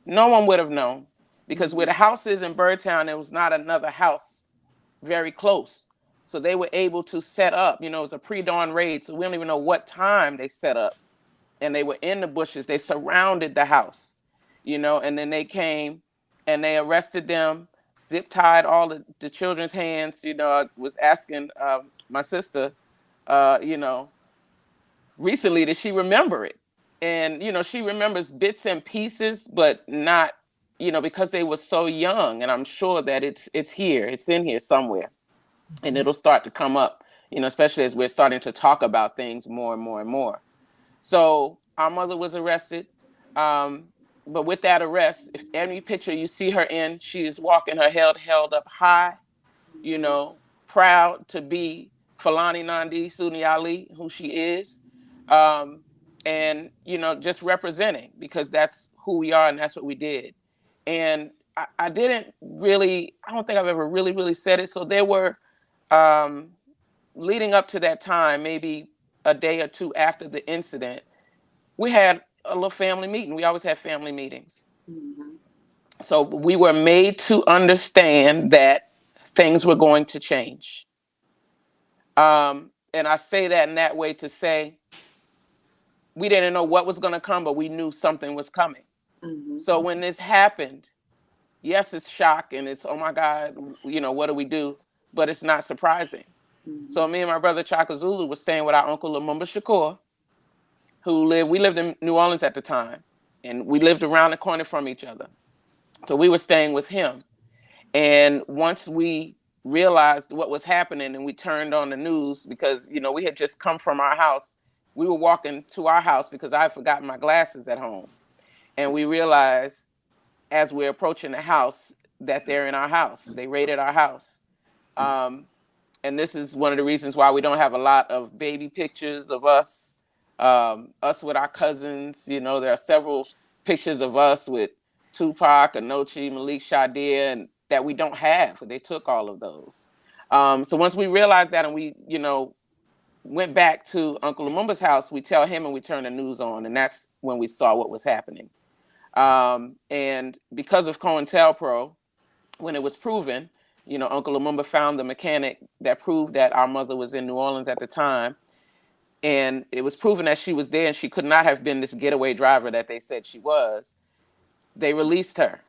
no one would have known, because where the house is in Birdtown, there was not another house very close. So they were able to set up, you know, it was a pre-dawn raid. So we don't even know what time they set up. And they were in the bushes. They surrounded the house, you know, and then they came and they arrested them, zip tied all the children's hands. You know, I was asking my sister, you know, recently, did she remember it? And, you know, she remembers bits and pieces, but not, you know, because they were so young. And I'm sure that it's here, it's in here somewhere. And it'll start to come up, you know, especially as we're starting to talk about things more and more and more. So our mother was arrested. But with that arrest, if any picture you see her in, she is walking her head held up high, you know, proud to be Fulani Nandi Suni Ali, who she is. And, you know, just representing, because that's who we are and that's what we did. And I don't think I've ever really said it. So there were, leading up to that time, maybe a day or two after the incident, we had a little family meeting. We always have family meetings. So we were made to understand that things were going to change. And I say that in that way to say, we didn't know what was going to come, but we knew something was coming. So when this happened, yes, it's shock and it's, oh my God, you know, what do we do? But it's not surprising. So me and my brother Chaka Zulu were staying with our uncle Lumumba Shakur, we lived in New Orleans at the time, and we lived around the corner from each other. So we were staying with him. And once we realized what was happening and we turned on the news, because, you know, we had just come from our house, we were walking to our house because I had forgotten my glasses at home. And we realized as we're approaching the house that they're in our house. They raided our house. And this is one of the reasons why we don't have a lot of baby pictures of us, us with our cousins. You know, there are several pictures of us with Tupac, Anochi, Malik Shadir, and that we don't have. They took all of those. So once we realized that and we, you know, went back to Uncle Lumumba's house, we tell him and we turn the news on. And that's when we saw what was happening. And because of COINTELPRO, when it was proven, you know, Uncle Lumumba found the mechanic that proved that our mother was in New Orleans at the time. And it was proven that she was there and she could not have been this getaway driver that they said she was. They released her.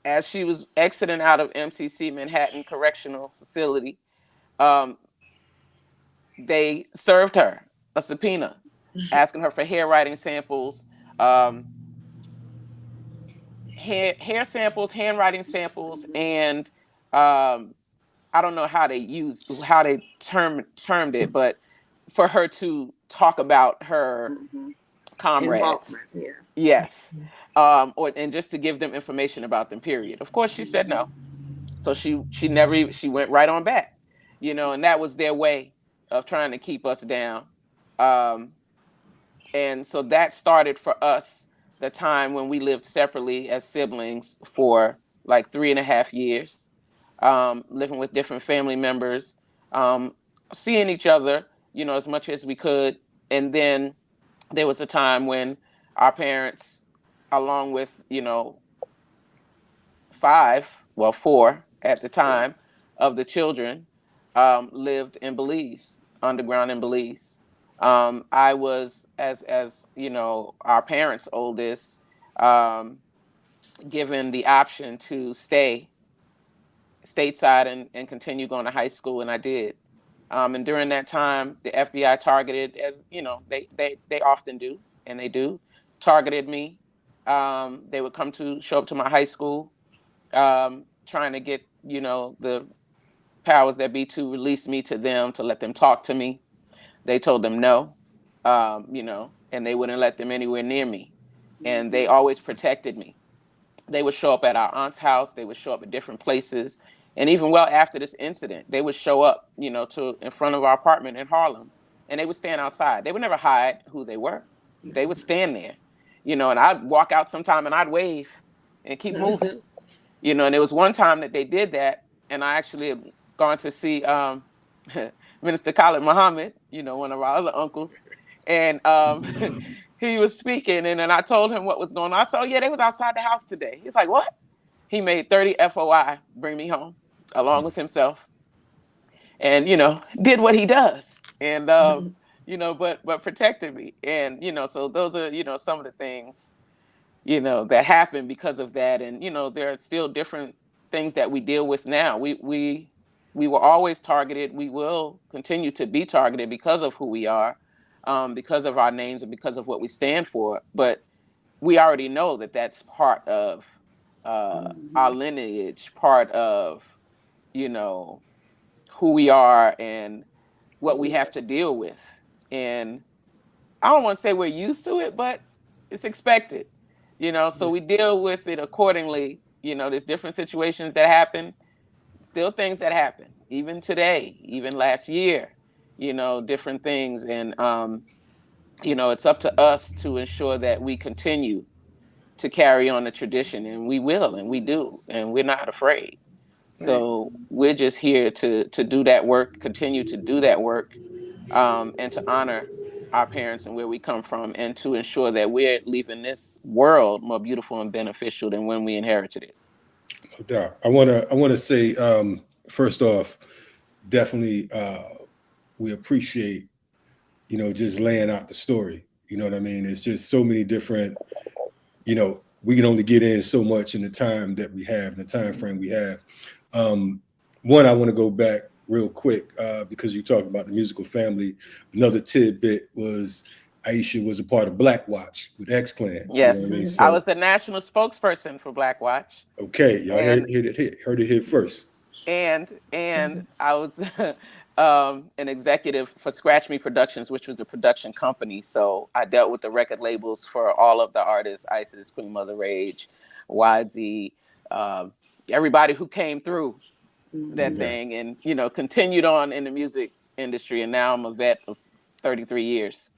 As she was exiting out of MCC Manhattan Correctional Facility, they served her a subpoena, asking her for hair writing samples, hair samples, handwriting samples, and I don't know how they termed it, but for her to talk about her comrades. Yeah. Yes. And just to give them information about them, period. Of course, she said no. So she went right on back, you know, and that was their way of trying to keep us down. And so that started for us the time when we lived separately as siblings for like 3.5 years, living with different family members, seeing each other, you know, as much as we could. And then there was a time when our parents, along with, you know, 4 at the time of the children, lived in Belize, underground in Belize. I was, as you know, our parents' oldest, given the option to stay stateside and continue going to high school, and I did. And during that time, the FBI targeted, as you know, they often do, and they do, targeted me. They would show up to my high school, trying to get, you know, the powers that be to release me to them, to let them talk to me. They told them no, you know, and they wouldn't let them anywhere near me. And they always protected me. They would show up at our aunt's house. They would show up at different places. And even well after this incident, they would show up, you know, in front of our apartment in Harlem, and they would stand outside. They would never hide who they were. They would stand there, you know, and I'd walk out sometime and I'd wave and keep moving, you know. And there was one time that they did that, and I actually had gone to see Minister Khalid Muhammad, you know, one of our other uncles, and he was speaking, and then I told him what was going on. I said, oh, yeah, they was outside the house today. He's like, what? He made 30 FOI, bring me home, along with himself, and, you know, did what he does, and, you know, but protected me. And, you know, so those are, you know, some of the things, you know, that happen because of that. And, you know, there are still different things that we deal with now. We were always targeted. We will continue to be targeted because of who we are, because of our names and because of what we stand for. But we already know that that's part of our lineage, part of, you know, who we are and what we have to deal with. And I don't want to say we're used to it, but it's expected, you know, so we deal with it accordingly. You know, there's different situations that happen, still things that happen, even today, even last year, you know, different things. And, you know, it's up to us to ensure that we continue to carry on the tradition, and we will, and we do, and we're not afraid. So we're just here to do that work, continue to do that work, and to honor our parents and where we come from, and to ensure that we're leaving this world more beautiful and beneficial than when we inherited it. No doubt. I wanna say, first off, definitely we appreciate, you know, just laying out the story. You know what I mean? It's just so many different, you know, we can only get in so much in the time that we have, in the time frame we have. One, I want to go back real quick because you talked about the musical family. Another tidbit was Aisha was a part of Black Watch with X Clan. Yes, you know what I mean? I was the national spokesperson for Black Watch. Okay, y'all heard it here first. And I was an executive for Scratch Me Productions, which was a production company. So I dealt with the record labels for all of the artists: Isis, Queen Mother Rage, YZ, everybody who came through that thing, and, you know, continued on in the music industry. And now I'm a vet of 33 years.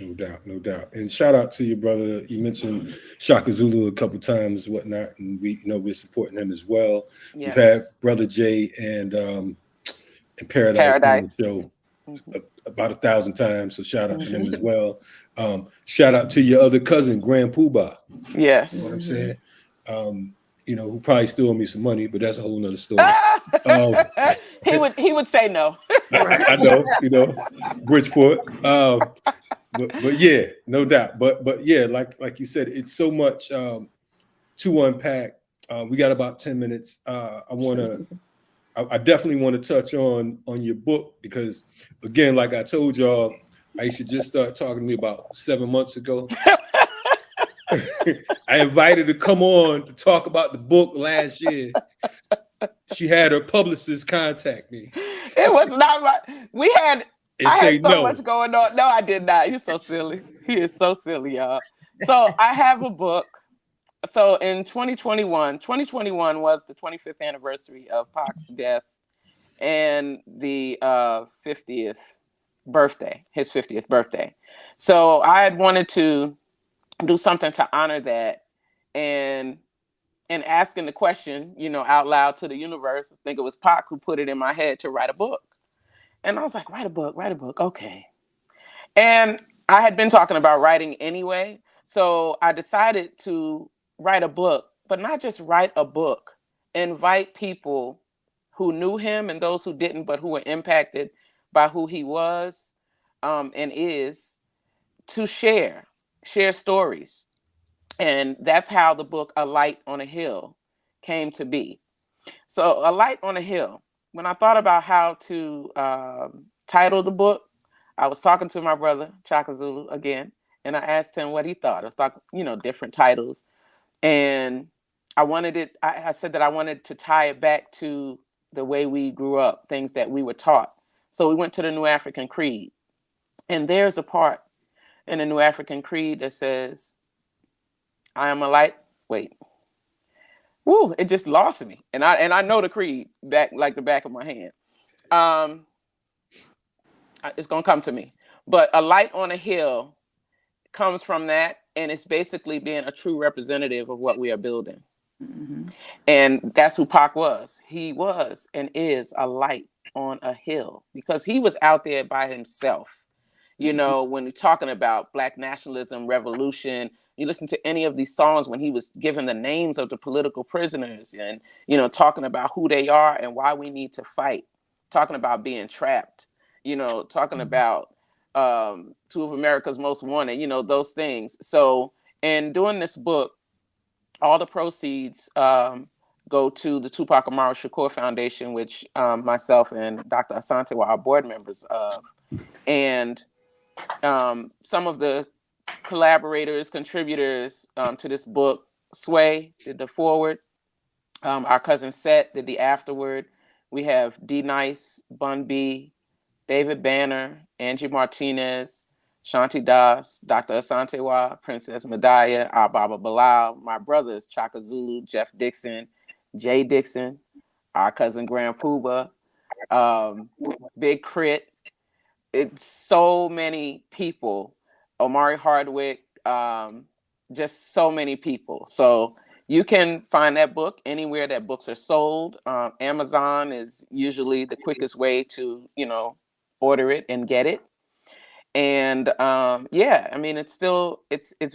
No doubt, no doubt. And shout out to your brother. You mentioned Shaka Zulu a couple times, whatnot, and we, you know, we're supporting him as well. Yes. We've had Brother Jay and Paradise on the show about 1,000 times, so shout out to them as well. Shout out to your other cousin, Grand Poobah. Yes. You know what I'm saying? You know, who probably still owe me some money, but that's a whole nother story. He would say no. I know, you know, Bridgeport. But yeah, no doubt. But yeah, like you said, it's so much to unpack. We got about 10 minutes. I definitely want to touch on your book, because again, like I told y'all, I should just start talking to me about 7 months ago. I invited her to come on to talk about the book last year. She had her publicist contact me. It was not my. I had so much going on. No, I did not. He's so silly. He is so silly, y'all. So I have a book. So in 2021 was the 25th anniversary of Pac's death and the 50th birthday, his 50th birthday. So I had wanted to do something to honor that, and asking the question, you know, out loud to the universe. I think it was Pac who put it in my head to write a book. And I was like, write a book. Okay. And I had been talking about writing anyway. So I decided to write a book, but not just write a book, invite people who knew him and those who didn't, but who were impacted by who he was and is, to share stories. And that's how the book A Light on a Hill came to be. So A Light on a Hill, when I thought about how to title the book, I was talking to my brother, Chaka Zulu, again, and I asked him what he thought of, different titles. And I said that I wanted to tie it back to the way we grew up, things that we were taught. So we went to the New African Creed. And there's a part in the New African Creed that says, I am a light. Wait. Woo, it just lost me. And I know the creed back like the back of my hand. It's gonna come to me. But a light on a hill comes from that, and it's basically being a true representative of what we are building. Mm-hmm. And that's who Pac was. He was and is a light on a hill because he was out there by himself. You know, when you're talking about Black nationalism, revolution, you listen to any of these songs when he was giving the names of the political prisoners and, talking about who they are and why we need to fight, talking about being trapped, talking about two of America's most wanted, those things. So in doing this book, all the proceeds go to the Tupac Amaru Shakur Foundation, which myself and Dr. Asante were our board members of. And some of the collaborators, contributors to this book, Sway did the foreword. Our cousin Seth did the afterword. We have D Nice, Bun B, David Banner, Angie Martinez, Shanti Das, Dr. Asantewa, Princess Madaya, Baba Bilal, my brothers, Chaka Zulu, Jeff Dixon, Jay Dixon, our cousin Grand Pooba, Big Crit. It's so many people, Omari Hardwick, just so many people. So you can find that book anywhere that books are sold. Amazon is usually the quickest way to, order it and get it. And it's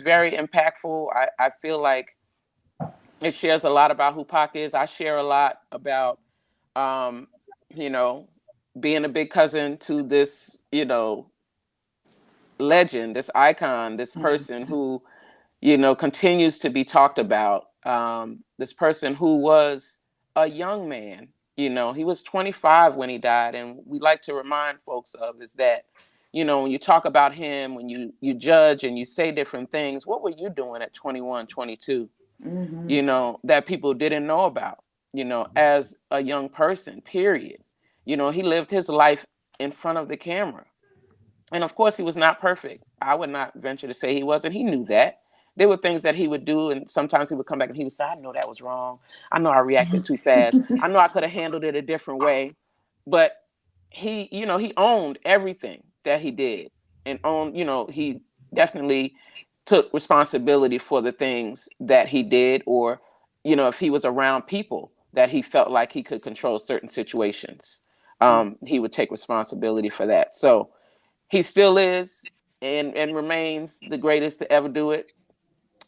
very impactful. I feel like it shares a lot about who Pac is. I share a lot about, being a big cousin to this, legend, this icon, this person who, continues to be talked about. This person who was a young man, he was 25 when he died. And we like to remind folks of is that, when you talk about him, when you judge and you say different things, what were you doing at 21, 22, that people didn't know about, as a young person, period. He lived his life in front of the camera. And of course, he was not perfect. I would not venture to say he wasn't. He knew that. There were things that he would do, and sometimes he would come back and he would say, I know that was wrong. I know I reacted too fast. I know I could have handled it a different way. But he owned everything that he did and he definitely took responsibility for the things that he did, or, if he was around people that he felt like he could control certain situations, he would take responsibility for that. So he still is and remains the greatest to ever do it.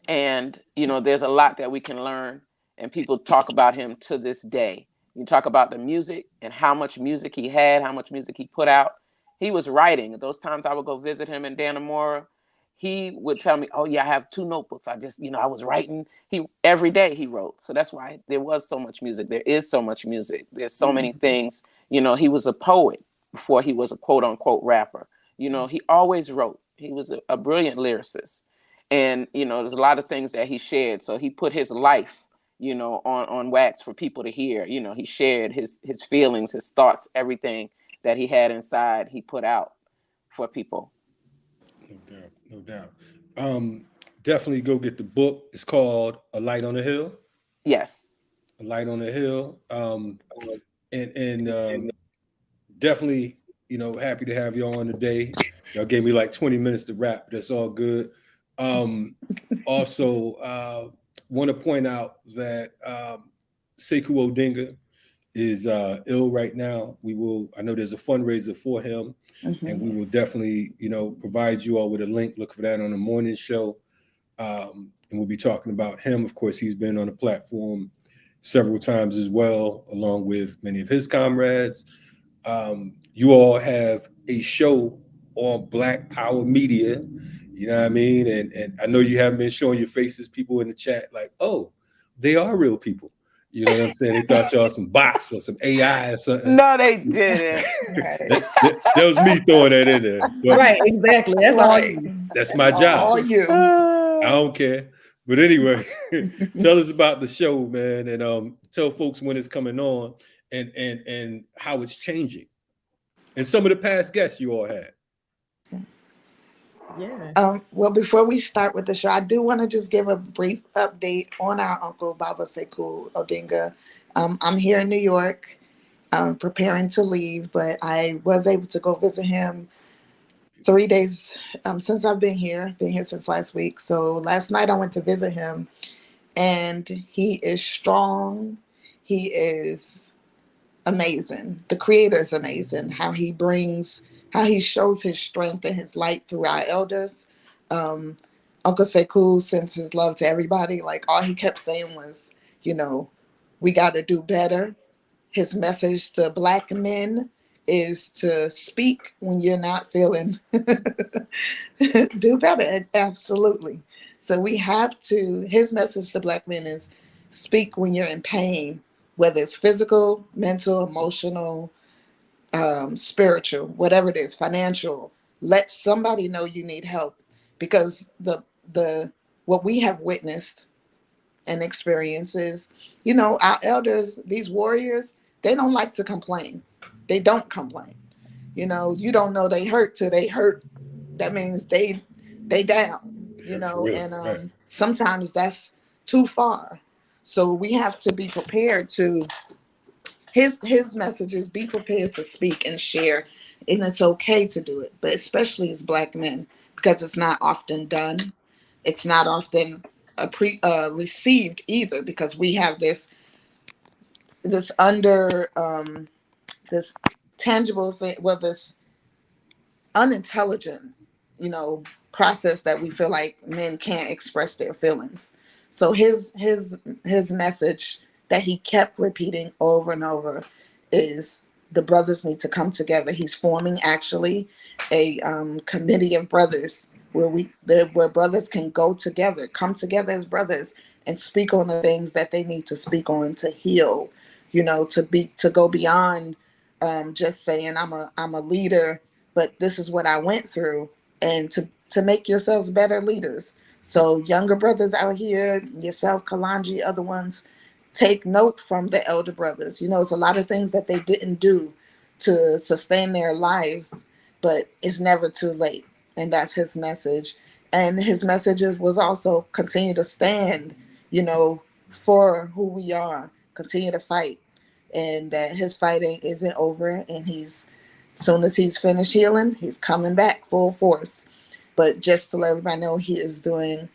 And, there's a lot that we can learn, and people talk about him to this day. You talk about the music and how much music he had, how much music he put out. He was writing. Those times I would go visit him in Dannemora, he would tell me, oh yeah, I have 2 notebooks. I just, I was writing. Every day he wrote. So that's why there was so much music. There is so much music. There's so many things. He was a poet before he was a quote unquote rapper. He always wrote. He was a brilliant lyricist. And, there's a lot of things that he shared. So he put his life, on wax for people to hear. He shared his feelings, his thoughts, everything that he had inside, he put out for people. No doubt. Definitely go get the book. It's called A Light on the Hill. Yes. A Light on the Hill. Definitely, happy to have y'all on today. Y'all gave me like 20 minutes to wrap. That's all good. Also, want to point out that Sekou Odinga is ill right now. I know there's a fundraiser for him, and we will definitely, provide you all with a link. Look for that on the morning show. And we'll be talking about him. Of course, he's been on the platform several times as well, along with many of his comrades. You all have a show on Black Power Media, you know what I mean? And I know you haven't been showing your faces, people in the chat, like, oh, they are real people. You know what I'm saying? They thought y'all some bots or some AI or something. No, they didn't. that was me throwing that in there. But right, exactly. That's all you. that's my job. All you. I don't care. But anyway, tell us about the show, man, and tell folks when it's coming on and how it's changing. And some of the past guests you all had. Yeah. Well, before we start with the show, I do want to just give a brief update on our Uncle Baba Sekou Odinga. I'm here in New York, preparing to leave, but I was able to go visit him 3 days since I've been here since last week. So last night I went to visit him, and he is strong. He is amazing. The creator is amazing. How he shows his strength and his light through our elders. Uncle Sekou sends his love to everybody. Like, all he kept saying was, we got to do better. His message to Black men is to speak when you're not feeling. Do better. Absolutely. So we have to, his message to Black men is speak when you're in pain, whether it's physical, mental, emotional, spiritual, whatever it is, financial. Let somebody know you need help, because the what we have witnessed and experienced is, our elders, these warriors, they don't like to complain. They don't complain. You don't know they hurt till they hurt. That means they down. And sometimes that's too far. So we have to be prepared to. His messages, be prepared to speak and share, and it's okay to do it, but especially as Black men, because it's not often done. It's not often received either, because we have this under this tangible thing, well, this unintelligent, process that we feel like men can't express their feelings. So his message that he kept repeating over and over is the brothers need to come together. He's forming actually a committee of brothers where brothers can go together, come together as brothers, and speak on the things that they need to speak on to heal. To go beyond just saying I'm a leader, but this is what I went through, and to make yourselves better leaders. So younger brothers out here, yourself, Kalonji, other ones, take note from the elder brothers. It's a lot of things that they didn't do to sustain their lives, but it's never too late. And that's his message. And his messages was also continue to stand, for who we are, continue to fight, and that his fighting isn't over. And as soon as he's finished healing, he's coming back full force. But just to let everybody know, he is doing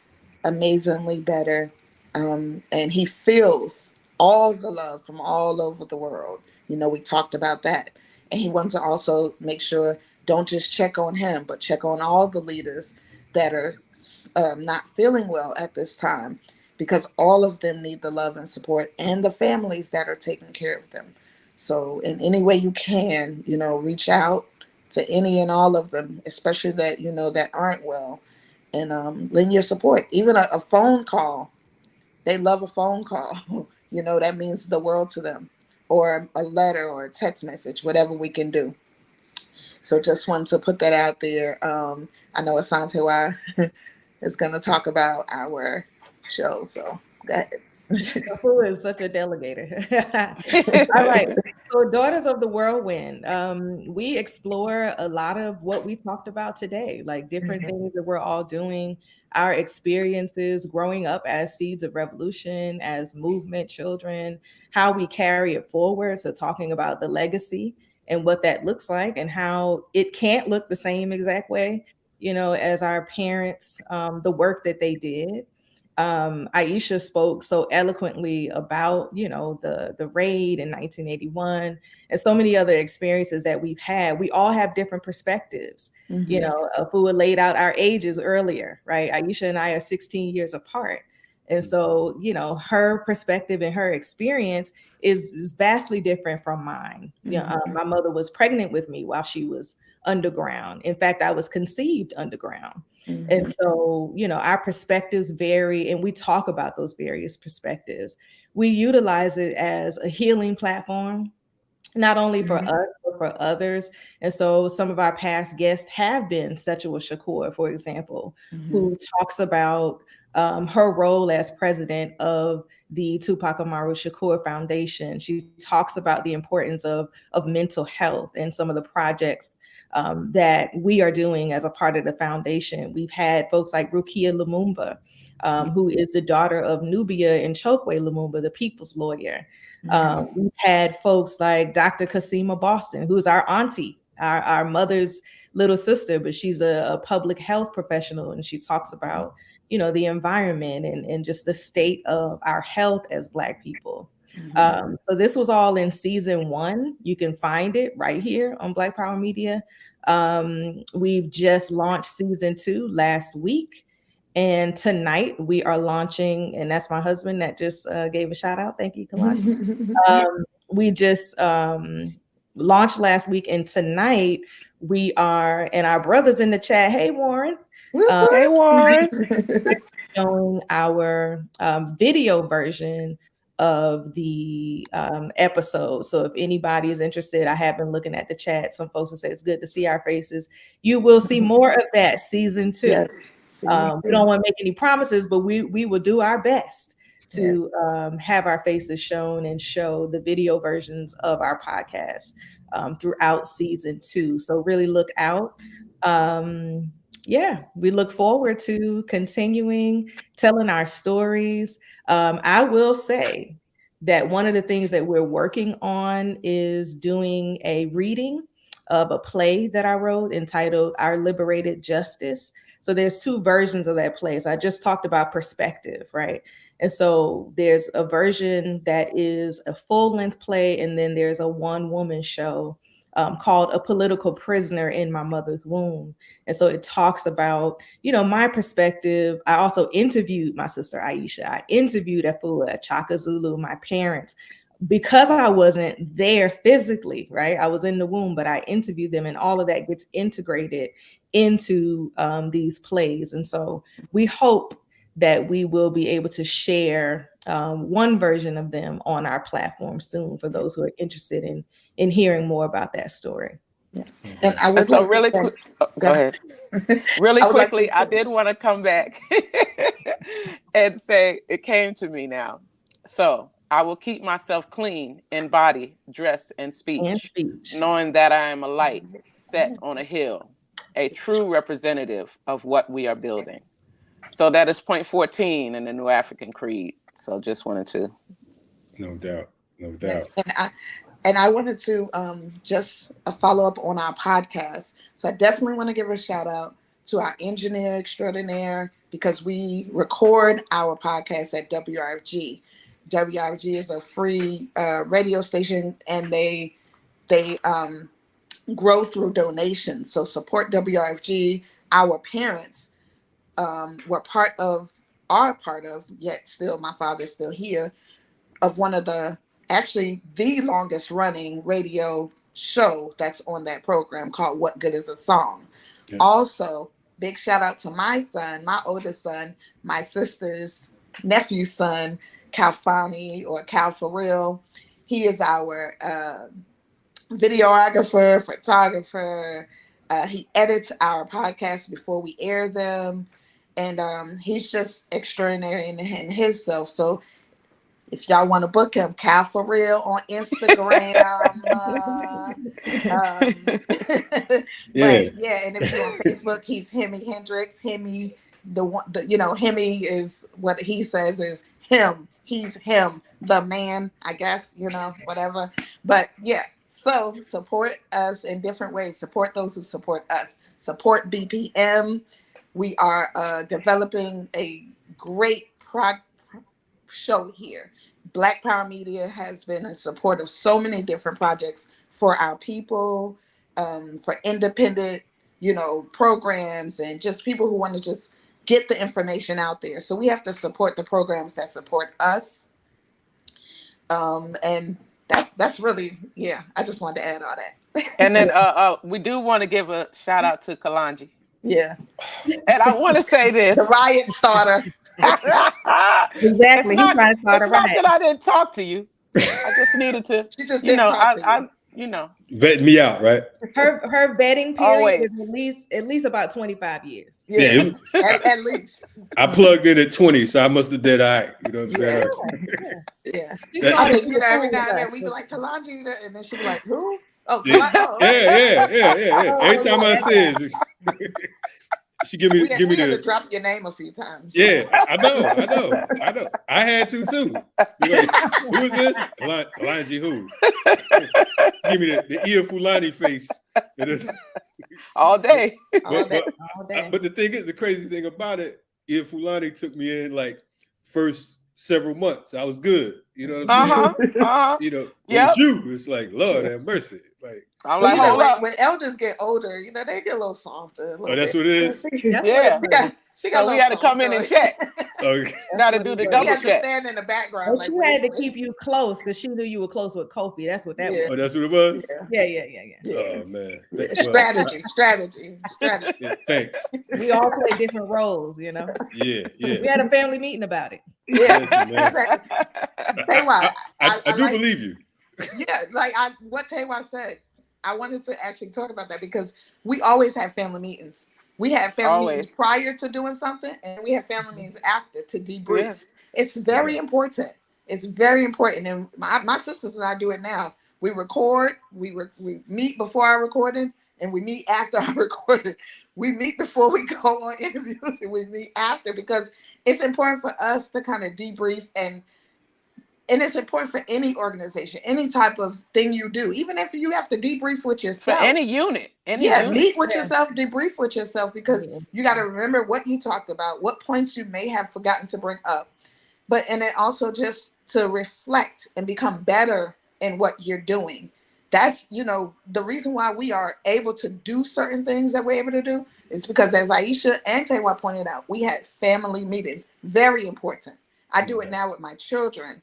amazingly better. And he feels all the love from all over the world. We talked about that. And he wants to also make sure, don't just check on him, but check on all the leaders that are not feeling well at this time, because all of them need the love and support, and the families that are taking care of them. So in any way you can, reach out to any and all of them, especially that, that aren't well, and lend your support. Even a phone call. They love a phone call. That means the world to them, or a letter or a text message, whatever we can do. So just wanted to put that out there. I know Asante is going to talk about our show. So go ahead. Who is such a delegator? All right. So Daughters of the Whirlwind, we explore a lot of what we talked about today, like different things that we're all doing, our experiences growing up as seeds of revolution, as movement children, how we carry it forward. So talking about the legacy and what that looks like, and how it can't look the same exact way, as our parents, the work that they did. Aisha spoke so eloquently about, the raid in 1981 and so many other experiences that we've had. We all have different perspectives. Afua laid out our ages earlier, right? Aisha and I are 16 years apart. And so, her perspective and her experience is vastly different from mine. My mother was pregnant with me while she was underground. In fact, I was conceived underground. And so, our perspectives vary, and we talk about those various perspectives. We utilize it as a healing platform, not only for us, but for others. And so some of our past guests have been Sechuwa Shakur, for example, who talks about her role as president of the Tupac Amaru Shakur Foundation. She talks about the importance of mental health and some of the projects that we are doing as a part of the foundation. We've had folks like Rukia Lumumba, who is the daughter of Nubia and Chokwe Lumumba, the people's lawyer. We've had folks like Dr. Kasima Boston, who's our auntie, our mother's little sister, but she's a public health professional, and she talks about, the environment and just the state of our health as Black people. So this was all in season 1. You can find it right here on Black Power Media. We've just launched season 2 last week. And tonight we are launching, and that's my husband that just gave a shout out. Thank you, Kalonji. We just launched last week, and tonight we are, and our brother's in the chat. Hey, Warren. Hey, Warren. Showing our video version of the episode. So if anybody is interested, I have been looking at the chat. Some folks will say it's good to see our faces. You will see more of that season 2. Yes. We don't want to make any promises, but we will do our best to have our faces shown and show the video versions of our podcast throughout season 2. So really look out. We look forward to continuing telling our stories. I will say that one of the things that we're working on is doing a reading of a play that I wrote entitled Our Liberated Justice. So there's 2 versions of that play. So I just talked about perspective, right? And so there's a version that is a full-length play, and then there's a one-woman show called A Political Prisoner in My Mother's Womb. And so it talks about, my perspective. I also interviewed my sister Aisha. I interviewed Afua, Chaka Zulu, my parents, because I wasn't there physically, right? I was in the womb, but I interviewed them, and all of that gets integrated into these plays. And so we hope that we will be able to share one version of them on our platform soon for those who are interested in hearing more about that story. Yes. And I would so like really to quick. Go ahead. Really I would like quickly, to I did want to come back and say it came to me now. So I will keep myself clean in body, dress, and speech, knowing that I am a light set on a hill, a true representative of what we are building. So that is point 14 in the New African Creed. So just wanted to. No doubt. Yes. And I wanted to just a follow up on our podcast. So I definitely want to give a shout out to our engineer extraordinaire, because we record our podcast at WRFG. WRFG is a free radio station, and they grow through donations. So support WRFG. Our parents are part of, yet still my father's still here, of one of the longest running radio show that's on that program called What Good Is a Song. Yes. Also, big shout out to my son, my oldest son, my sister's nephew's son, Calfani, or Cal for real. He is our videographer, photographer. He edits our podcasts before we air them. And he's just extraordinary in himself. So if y'all want to book him, Cal for real on Instagram. And if you're on Facebook, he's Hemi Hendrix. Hemi, Hemi is what he says is him. He's him, the man, I guess, whatever. But yeah, so support us in different ways. Support those who support us. Support BPM. We are developing a great show here. Black Power Media has been in support of so many different projects for our people, for independent, programs, and just people who want to just get the information out there. So we have to support the programs that support us. And that's really, yeah, I just wanted to add all that. And then we do want to give a shout out to Kalonji. Yeah. And I want to say this. The riot starter. Exactly. It's not riot. that I didn't talk to you. I just needed to, She just you know, I you know, vetting me out, right? Her vetting period Always. is at least about 25 years. Yeah, at least. I plugged in at 20, so I must have did all right. You know what I'm saying? Yeah. Yeah. I think, you know, every now and then we be like, Kalonji, and then she be like, who? Oh, Yeah, yeah. Oh, Every time I say it, she give me we had the to drop your name a few times. Yeah, I know. I had to too. Like, who is this? Kalonji who? Give me the Ia Fulani face. all day. But the thing is, the crazy thing about it, Ia Fulani took me in like first several months. I was good. You know what I'm saying? You know, with you, it's like, Lord have mercy. Like, I'm like, hold up. When elders get older, you know, they get a little softer. Oh, that's what it is? Yeah. She got So we had to come in and check. Okay. Got to do the double check. Stand in the background. But she had to keep you close because she knew you were close with Kofi. That's what that was. Oh, that's what it was? Yeah. Oh, man. Strategy. Yeah, thanks. We all play different roles, you know? Yeah. We had a family meeting about it. Yeah. Listen, Taywa, I do believe you. Yeah, like what Taywa said. I wanted to actually talk about that because we always have family meetings. We have family meetings prior to doing something, and we have family meetings after to debrief. Yeah. It's very important. It's very important. And my sisters and I do it now. We record, we meet before our recording, and we meet after our recording. We meet before we go on interviews, and we meet after because it's important for us to kind of debrief and it's important for any organization, any type of thing you do, even if you have to debrief with yourself. For any unit. Meet with yourself, debrief with yourself, because you got to remember what you talked about, what points you may have forgotten to bring up. And then also just to reflect and become better in what you're doing. That's, you know, the reason why we are able to do certain things that we're able to do is because, as Aisha and Taywa pointed out, we had family meetings. Very important. I do it now with my children.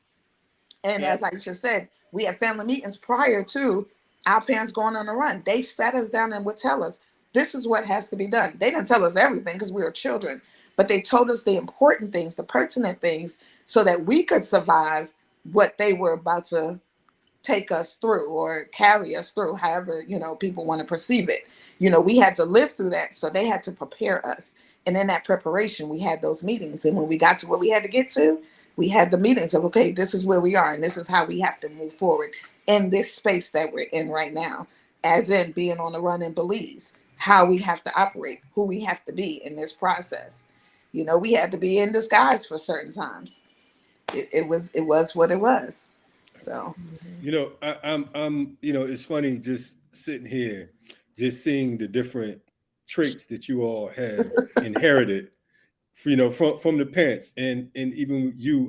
And as Aisha said, we had family meetings prior to our parents going on a run. They sat us down and would tell us, this is what has to be done. They didn't tell us everything because we were children, but they told us the important things, the pertinent things, so that we could survive what they were about to take us through or carry us through, however, you know, people want to perceive it. You know, we had to live through that, so they had to prepare us. And in that preparation, we had those meetings. And when we got to where we had to get to, we had the meetings of, okay, this is where we are, and this is how we have to move forward in this space that we're in right now, as in being on the run in Belize, how we have to operate, who we have to be in this process. You know, we had to be in disguise for certain times. It was what it was. So, you know, I'm you know, it's funny just sitting here, just seeing the different traits that you all have inherited, you know, from the parents, and even you,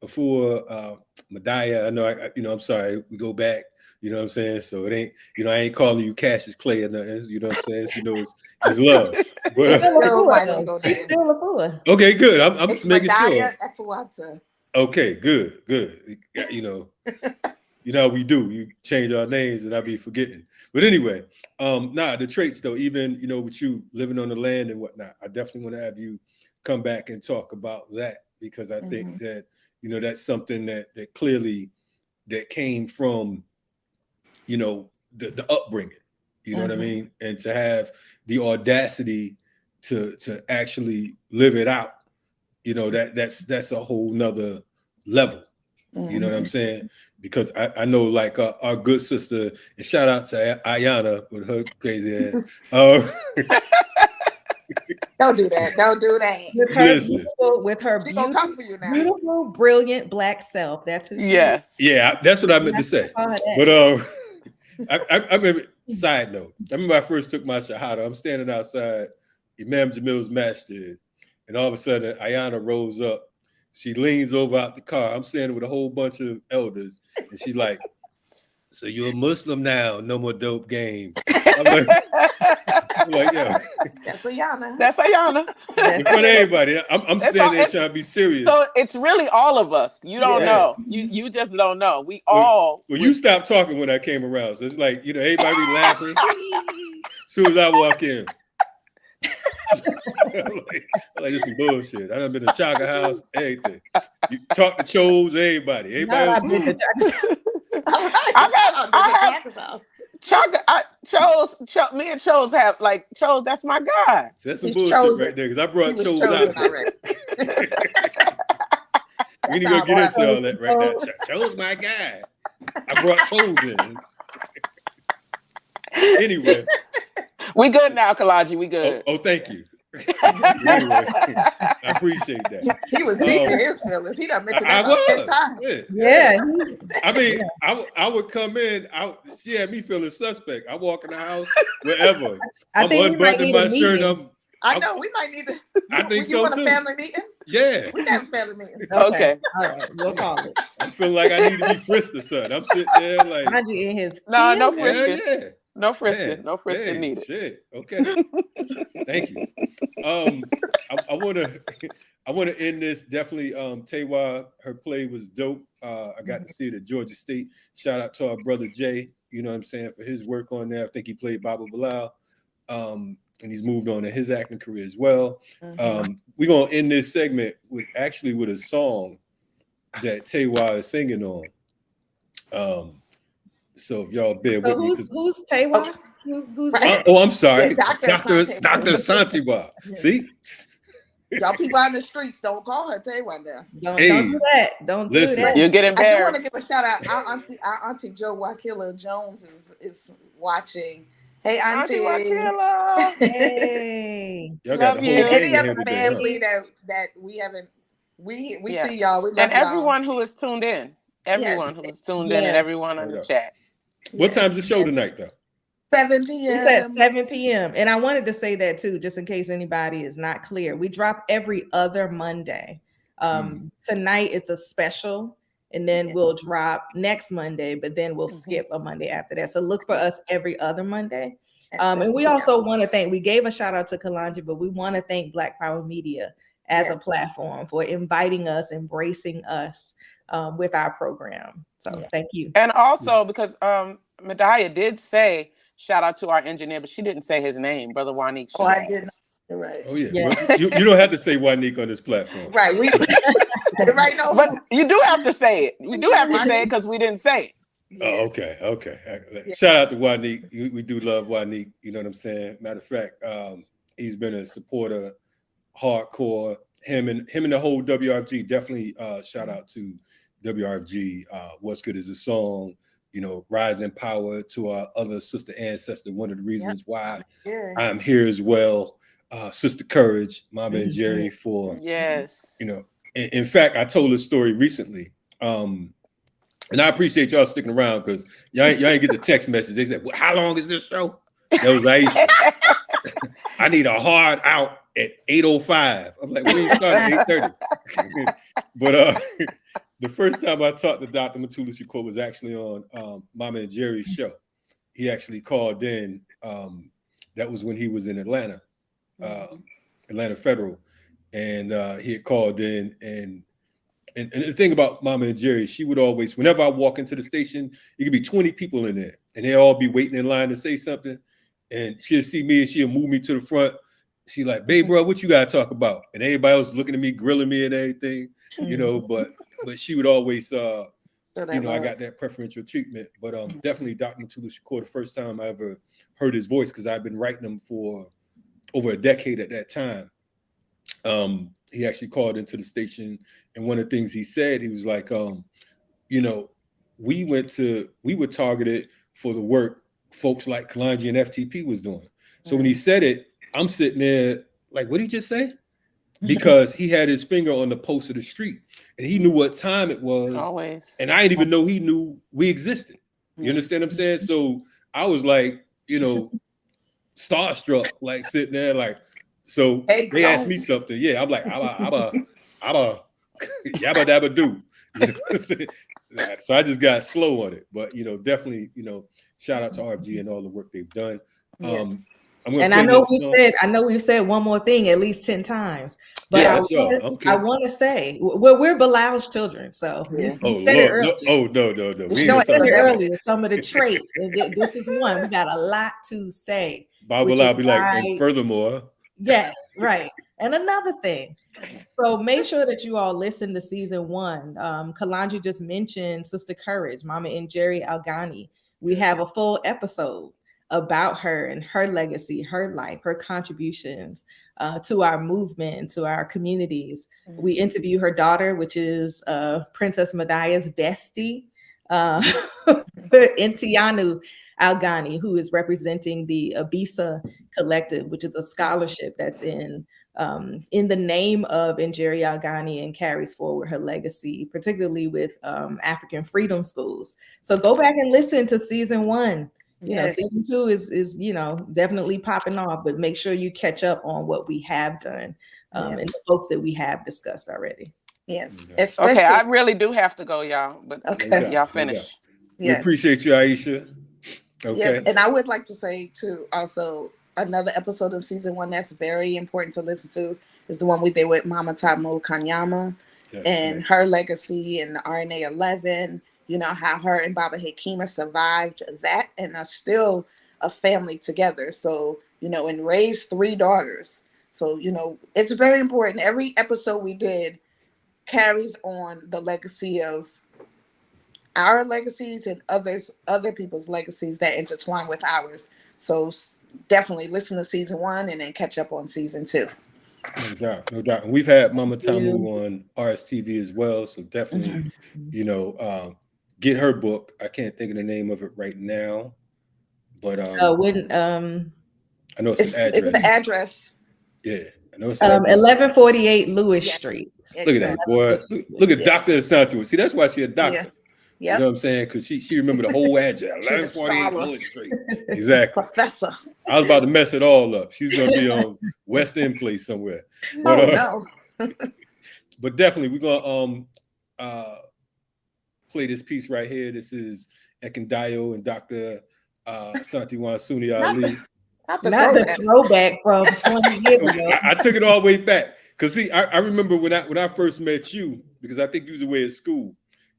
for Madaya. I know, you know, I'm sorry, we go back. You know what I'm saying? So it ain't, you know, I ain't calling you Cassius Clay or nothing. You know what I'm saying? She knows it's love. But He's still a fool. Okay, good. I'm just making Madaya sure. Okay, good. You know how we do. You change our names and I be forgetting. But anyway, the traits though, even, you know, with you living on the land and whatnot, I definitely want to have you come back and talk about that, because I think that, you know, that's something that clearly that came from, you know, the upbringing, you know what I mean? And to have the audacity to actually live it out, you know, that's a whole nother level. You know what I'm saying? Because I know, like, our good sister, and shout out to Ayana with her crazy ass. Don't do that. With her she gonna come for you now. Beautiful, brilliant black self. That's who she is. Yeah, that's what I meant to say. But I remember, side note, I remember I first took my shahada. I'm standing outside Imam Jamil's masjid, and all of a sudden Ayana rolls up. She leans over out the car. I'm standing with a whole bunch of elders, and she's like, "So you're a Muslim now? No more dope game." I'm like, Like, yeah. That's Ayana. That's Ayana. In front of everybody. I'm standing there trying to be serious. So it's really all of us. You don't know. You just don't know. We all. Well, you stopped talking when I came around. So it's like, everybody be laughing. As soon as I walk in. like this is bullshit. I done been to Changa house, everything. You talk to Chose, everybody. Everybody else cool. Me and Chose have Chose. That's my guy. So that's some bullshit right there because I brought Chose out. We need to go get into all that right now. Chose my guy. I brought Chose in. Anyway, we good now, Kalonji. We good. Oh, thank you. Anyway, I appreciate that. He was deep in his feelings. He done mentioned that about 10 times. Yeah. I mean, I would come in. She had me feeling suspect. I walk in the house wherever. I'm unbuttoning my shirt. I know we might need to. I think so you want too. A family meeting? Yeah. We have a family meeting. Okay. All right. We'll call it. I feel like I need to be frisked or something. I'm sitting there like. In his no frisking. Yeah. No frisking. No frisking needed. Shit. Okay. Thank you. I want to end this definitely. Tewa, her play was dope. I got to see it at Georgia State. Shout out to our brother Jay. You know what I'm saying, for his work on there. I think he played Baba Bilal. And he's moved on in his acting career as well. We're gonna end this segment with a song that Tewa is singing on. So if y'all bear with me, who's Tewa? Who's I'm sorry, Dr. Santiwa. Yeah. See, y'all people out in the streets don't call her Tewa now. Don't do that. Don't do that. You get embarrassed. I do want to give a shout out. Our auntie Joe Wakila Jones is watching. Hey, Auntie. Hey. Y'all got you. the whole Any other family that we haven't, we see y'all. We love and y'all. Everyone who is tuned in. Everyone who is tuned in and everyone on the chat. What time's the show tonight, though? 7 p.m. It's at 7 p.m. And I wanted to say that too, just in case anybody is not clear. We drop every other Monday. Tonight it's a special, and then we'll drop next Monday, but then we'll skip a Monday after that. So look for us every other Monday. And we also want to thank, we gave a shout out to Kalonji, but we want to thank Black Power Media as a platform for inviting us, embracing us with our program. So thank you. And also because Medaya did say shout out to our engineer, but she didn't say his name, Brother Wanique. Oh, I did. Right. Oh yeah. Well, you don't have to say Wanique on this platform. Right. We right now. But you do have to say it. We do have to say it because we didn't say it. Oh, okay. Shout out to Wanique. We do love Wanique. You know what I'm saying? Matter of fact, he's been a supporter, hardcore. Him and the whole WRFG. Definitely shout out to WRFG. What's Good is a Song. You know, Rise in Power to our other sister ancestor. One of the reasons why I'm here as well. Sister Courage, Mama and Jerry for you know. In fact, I told a story recently. And I appreciate y'all sticking around because y'all ain't get the text message. They said, well, how long is this show? That was Aisha. I need a hard out at 8:05. I'm like, we ain't starting at 8:30. But the first time I talked to Dr. Mutulu Shakur was actually on Mama and Jerry's show. He actually called in. That was when he was in Atlanta, Atlanta Federal. And he had called in and the thing about Mama and Jerry, she would always, whenever I walk into the station, it could be 20 people in there and they'll all be waiting in line to say something. And she'll see me and she'll move me to the front. She like, babe, bro, what you got to talk about? And everybody else looking at me, grilling me and everything, you know, but she would always, you know, I got that preferential treatment. But definitely Dr. Mutulu Shakur, the first time I ever heard his voice, because I've been writing him for over a decade at that time. He actually called into the station, and one of the things he said, he was like, you know, we were targeted for the work folks like Kalonji and FTP was doing. So when he said it, I'm sitting there like, what did he just say? Because he had his finger on the post of the street and he knew what time it was. Always. And I didn't even know he knew we existed. You understand what I'm saying? So I was like, you know, starstruck, like sitting there like, so they asked me something. Yeah, I'm like, I'm a yabba dabba do. You know what I'm saying? So I just got slow on it. But, you know, definitely, you know, shout out to RFG and all the work they've done. I'm gonna And play this song. I know we've said one more thing at least 10 times, but Yeah, I let's go. Okay. want to say we're Bilal's children. So Yeah. you Oh said it Lord. earlier. No, oh no. It's We ain't You gonna showing talk said it about that. earlier, some of the traits. And this is one. We got a lot to say. Bob Which will is be like, and why, furthermore, yes, right. And another thing. So make sure that you all listen to season 1. Kalonji just mentioned Sister Courage, Mama Njeri Algani. We have a full episode about her and her legacy, her life, her contributions to our movement, to our communities. We interview her daughter, which is Princess Madaya's bestie, Intianu Algani, who is representing the Abisa Collective, which is a scholarship that's in the name of Njeri Algani and carries forward her legacy, particularly with African freedom schools. So go back and listen to season 1. You know, season 2 is definitely popping off, but make sure you catch up on what we have done and the folks that we have discussed already. Yes. Okay, I really do have to go, y'all. But okay. y'all finish. We appreciate you, Aisha. Okay. Yes, and I would like to say too, also another episode of season 1 that's very important to listen to is the one we did with Mama Tamu Kanyama and her legacy and the RNA 11. You know how her and Baba Hekima survived that and are still a family together. So and raised 3 daughters. So it's very important. Every episode we did carries on the legacy of our legacies and other people's legacies that intertwine with ours. So definitely listen to season 1 and then catch up on season 2. No doubt. And we've had Mama Tamu on RSTV as well. So definitely, get her book. I can't think of the name of it right now, but I know it's an address. It's the address. Yeah, I know it's 1148 Lewis Street. Look at that, boy. Look at Dr. Asante. See, that's why she's a doctor. Yeah. You know what I'm saying? Because she remembered the whole address. 1148 Lewis Street. Exactly. Professor. I was about to mess it all up. She's going to be on West End Place somewhere. But, no. But definitely, we're going to play this piece right here. This is Ekendayo and Dr. Asante Wansuni Ali. Not the throwback from 20 years ago. I took it all the way back. Because, see, I remember when I first met you, because I think you was away at school.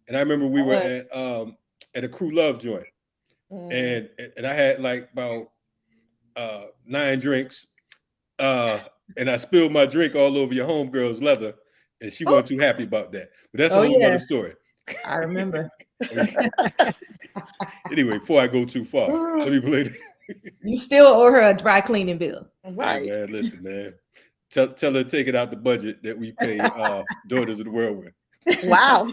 And I remember we were at a Crew Love joint. And I had like about 9 drinks. And I spilled my drink all over your homegirl's leather. And she wasn't too happy about that. But that's a whole other story. I remember. Anyway, before I go too far, let me play this. You still owe her a dry cleaning bill. Right. Hey, man, listen, man. Tell her to take it out the budget that we pay Daughters of the Whirlwind. Wow.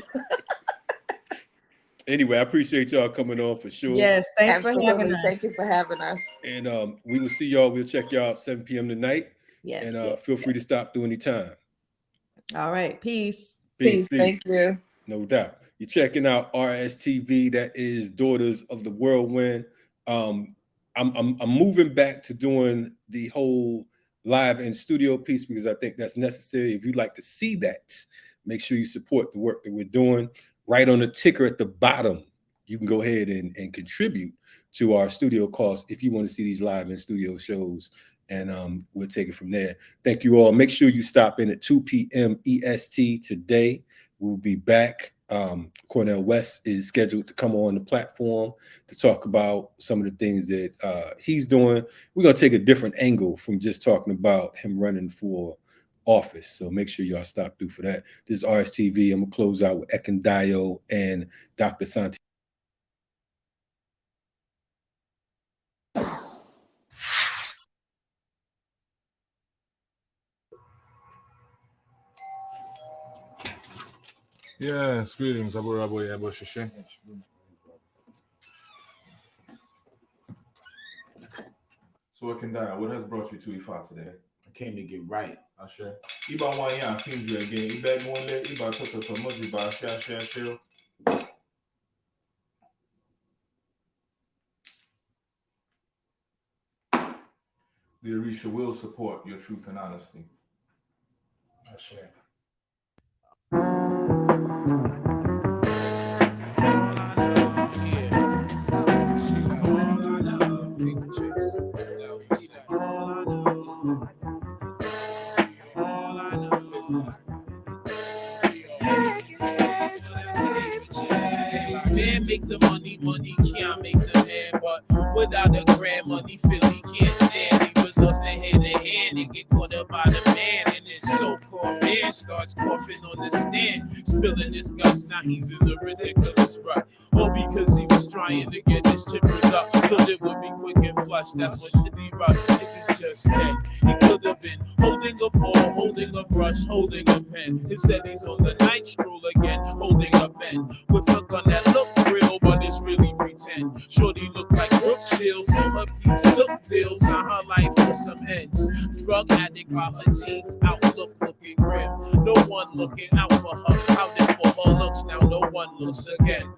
Anyway, I appreciate y'all coming on for sure. Yes, thanks Absolutely. for having us. Thank you for having us. And we will see y'all. We'll check y'all out 7 p.m. tonight. Yes. And feel free to stop through anytime. All right. Peace. Thank you. No doubt. You're checking out RSTV. That is Daughters of the Whirlwind. I'm moving back to doing the whole live and studio piece because I think that's necessary. If you'd like to see that, make sure you support the work that we're doing. Right on the ticker at the bottom, you can go ahead and contribute to our studio costs if you want to see these live and studio shows, and we'll take it from there. Thank you all. Make sure you stop in at 2 p.m. EST today. We'll be back. Cornel West is scheduled to come on the platform to talk about some of the things that he's doing. We're going to take a different angle from just talking about him running for office. So make sure y'all stop through for that. This is RSTV. I'm going to close out with Ekendayo and Dr. Santi. Yes, greetings, Abu Rabu Yabo Shishe. So Ekendayo, what has brought you to Ifa today? I came to get right. Ashe. Iba wanya seems you again. Iba mwole, iba toto moji ba ashe. The Orisha will support your truth and honesty. Ashe. money can't make the man, but without the grand money, Philly can't stand. He was hustling hand in hand and get caught up by the man, and his so-called man starts coughing on the stand, spilling his guts. Now he's in the ridiculous rut, all because he was trying to get his chippers up, thought it would be quick and flush. That's when shit erupts. Niggas just 10. He could have been holding a ball, holding a brush, holding a pen. Instead he's on the night stroll again, holding a pen with a gun that looks real, but it's really pretend. Shorty look like Brooke Shields, so her peeps took deals. Now her life with some ends. Drug addict while her teens outlook looking grim. No one looking out for her, out there for her looks. Now no one looks again.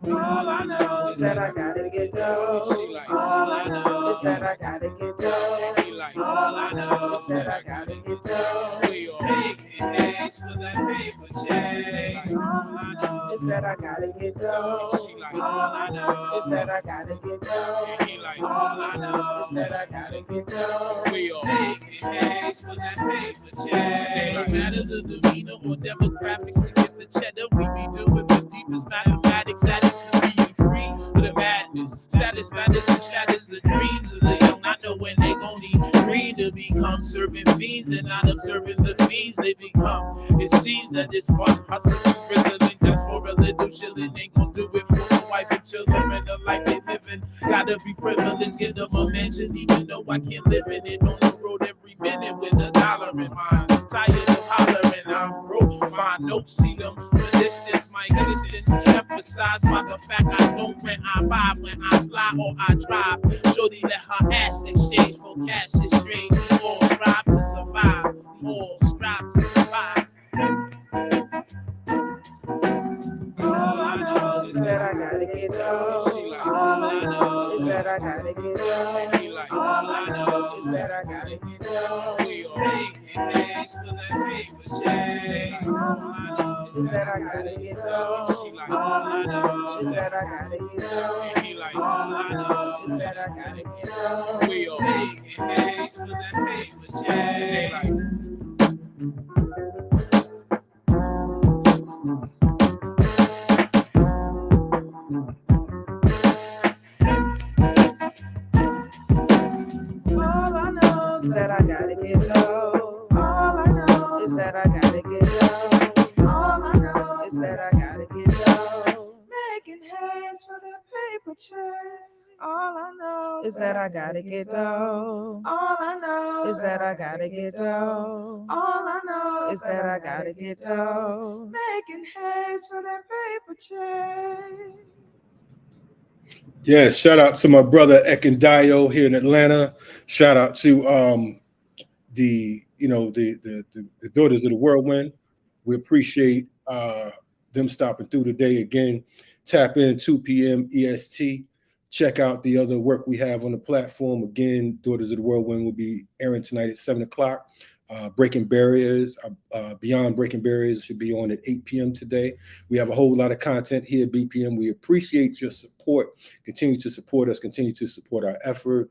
All I know is that I gotta get dough. She like, all I know is that I gotta get dough. He like, all I know is that I gotta get dough. We all making heads for that paper chase. All I know is that I gotta get dough. She like, all I know is that I gotta get dough. And he like, all I know is that I gotta get dough. We all making heads for that paper chase. No matter the demeanor or demographics to get the cheddar, we be doing the deepest mathematics. That is being free with the madness. Status matters and shatters the dreams of the young. I know when they gon' need greed to become serving fiends and not observing the fiends they become. It seems that it's fun hustling, rizzling just for a little shilling. Ain't gon' do it for the wife and children and the life they living. Gotta be privileged, get them a mansion, even though I can't live in it. On the road every minute with $1 in mind. Tired of hollering, I'm broke. Find notes, see them from a distance. My existence emphasized by the fact I don't when I buy, when I fly or I drive. Shorty let her ass exchange for cash. It's strange. We all strive to survive. We all strive to survive. All I know is that I gotta get dough. She like, all I know is that I gotta get dough. And he like, all I know is that I gotta get dough. We all making heads for that paper chase. All I know is that I gotta get dough. She like, all I know is that I gotta get dough. And he like, all I know is that I gotta get dough. We all making heads for that paper chase. All I know is that I gotta get dough. All I know is that I gotta get dough. All I know is that I gotta get dough. Making heads for the paper check. All I know is that I gotta get dough. All I know is that I gotta get dough. All I know is that I gotta get dough. Making heads for that paper check. Yes, shout out to my brother Ekendayo here in Atlanta. Shout out to the daughters of the Whirlwind. We appreciate them stopping through today. Again, tap in 2 p.m. EST. Check out the other work we have on the platform. Again, Daughters of the Whirlwind will be airing tonight at 7 o'clock. Breaking Barriers, Beyond Breaking Barriers should be on at 8 p.m. today. We have a whole lot of content here at BPM. We appreciate your support. Continue to support us. Continue to support our effort,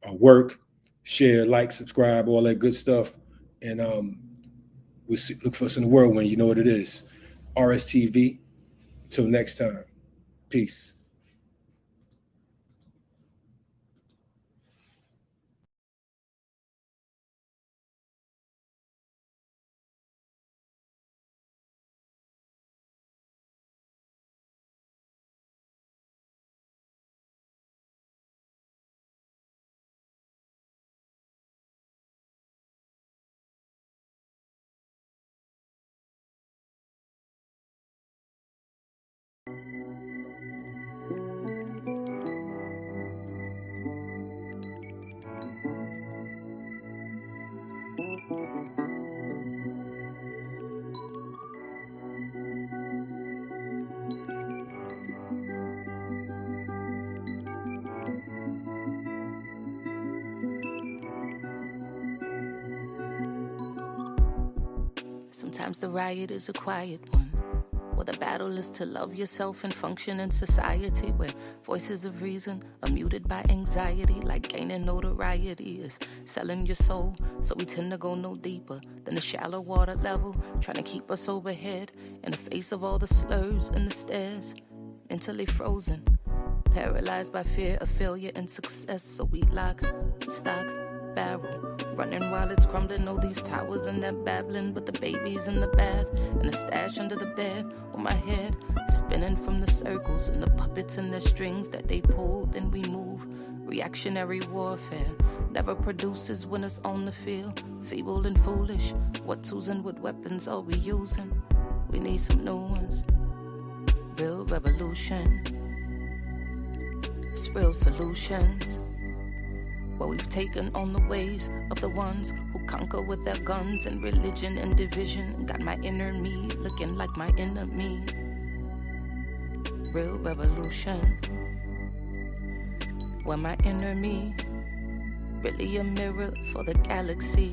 our work. Share, like, subscribe, all that good stuff. And we'll look for us in the Whirlwind. You know what it is. RSTV. Until next time. Peace. Sometimes the riot is a quiet one. Well, the battle is to love yourself and function in society where voices of reason are muted by anxiety, like gaining notoriety is selling your soul. So we tend to go no deeper than the shallow water level, trying to keep us overhead in the face of all the slurs and the stares. Mentally frozen, paralyzed by fear of failure and success. So we lock, stock, barrel, running while it's crumbling. All these towers and that babbling, but the baby's in the bath and the stash under the bed on my head, spinning from the circles and the puppets and the strings that they pull. Then we move. Reactionary warfare never produces when it's on the field. Feeble and foolish. What tools and what weapons are we using? We need some new ones. Real revolution. It's real solutions. Well, we've taken on the ways of the ones who conquer with their guns and religion and division. Got my inner me looking like my enemy. Real revolution. Well, my inner me, really a mirror for the galaxy.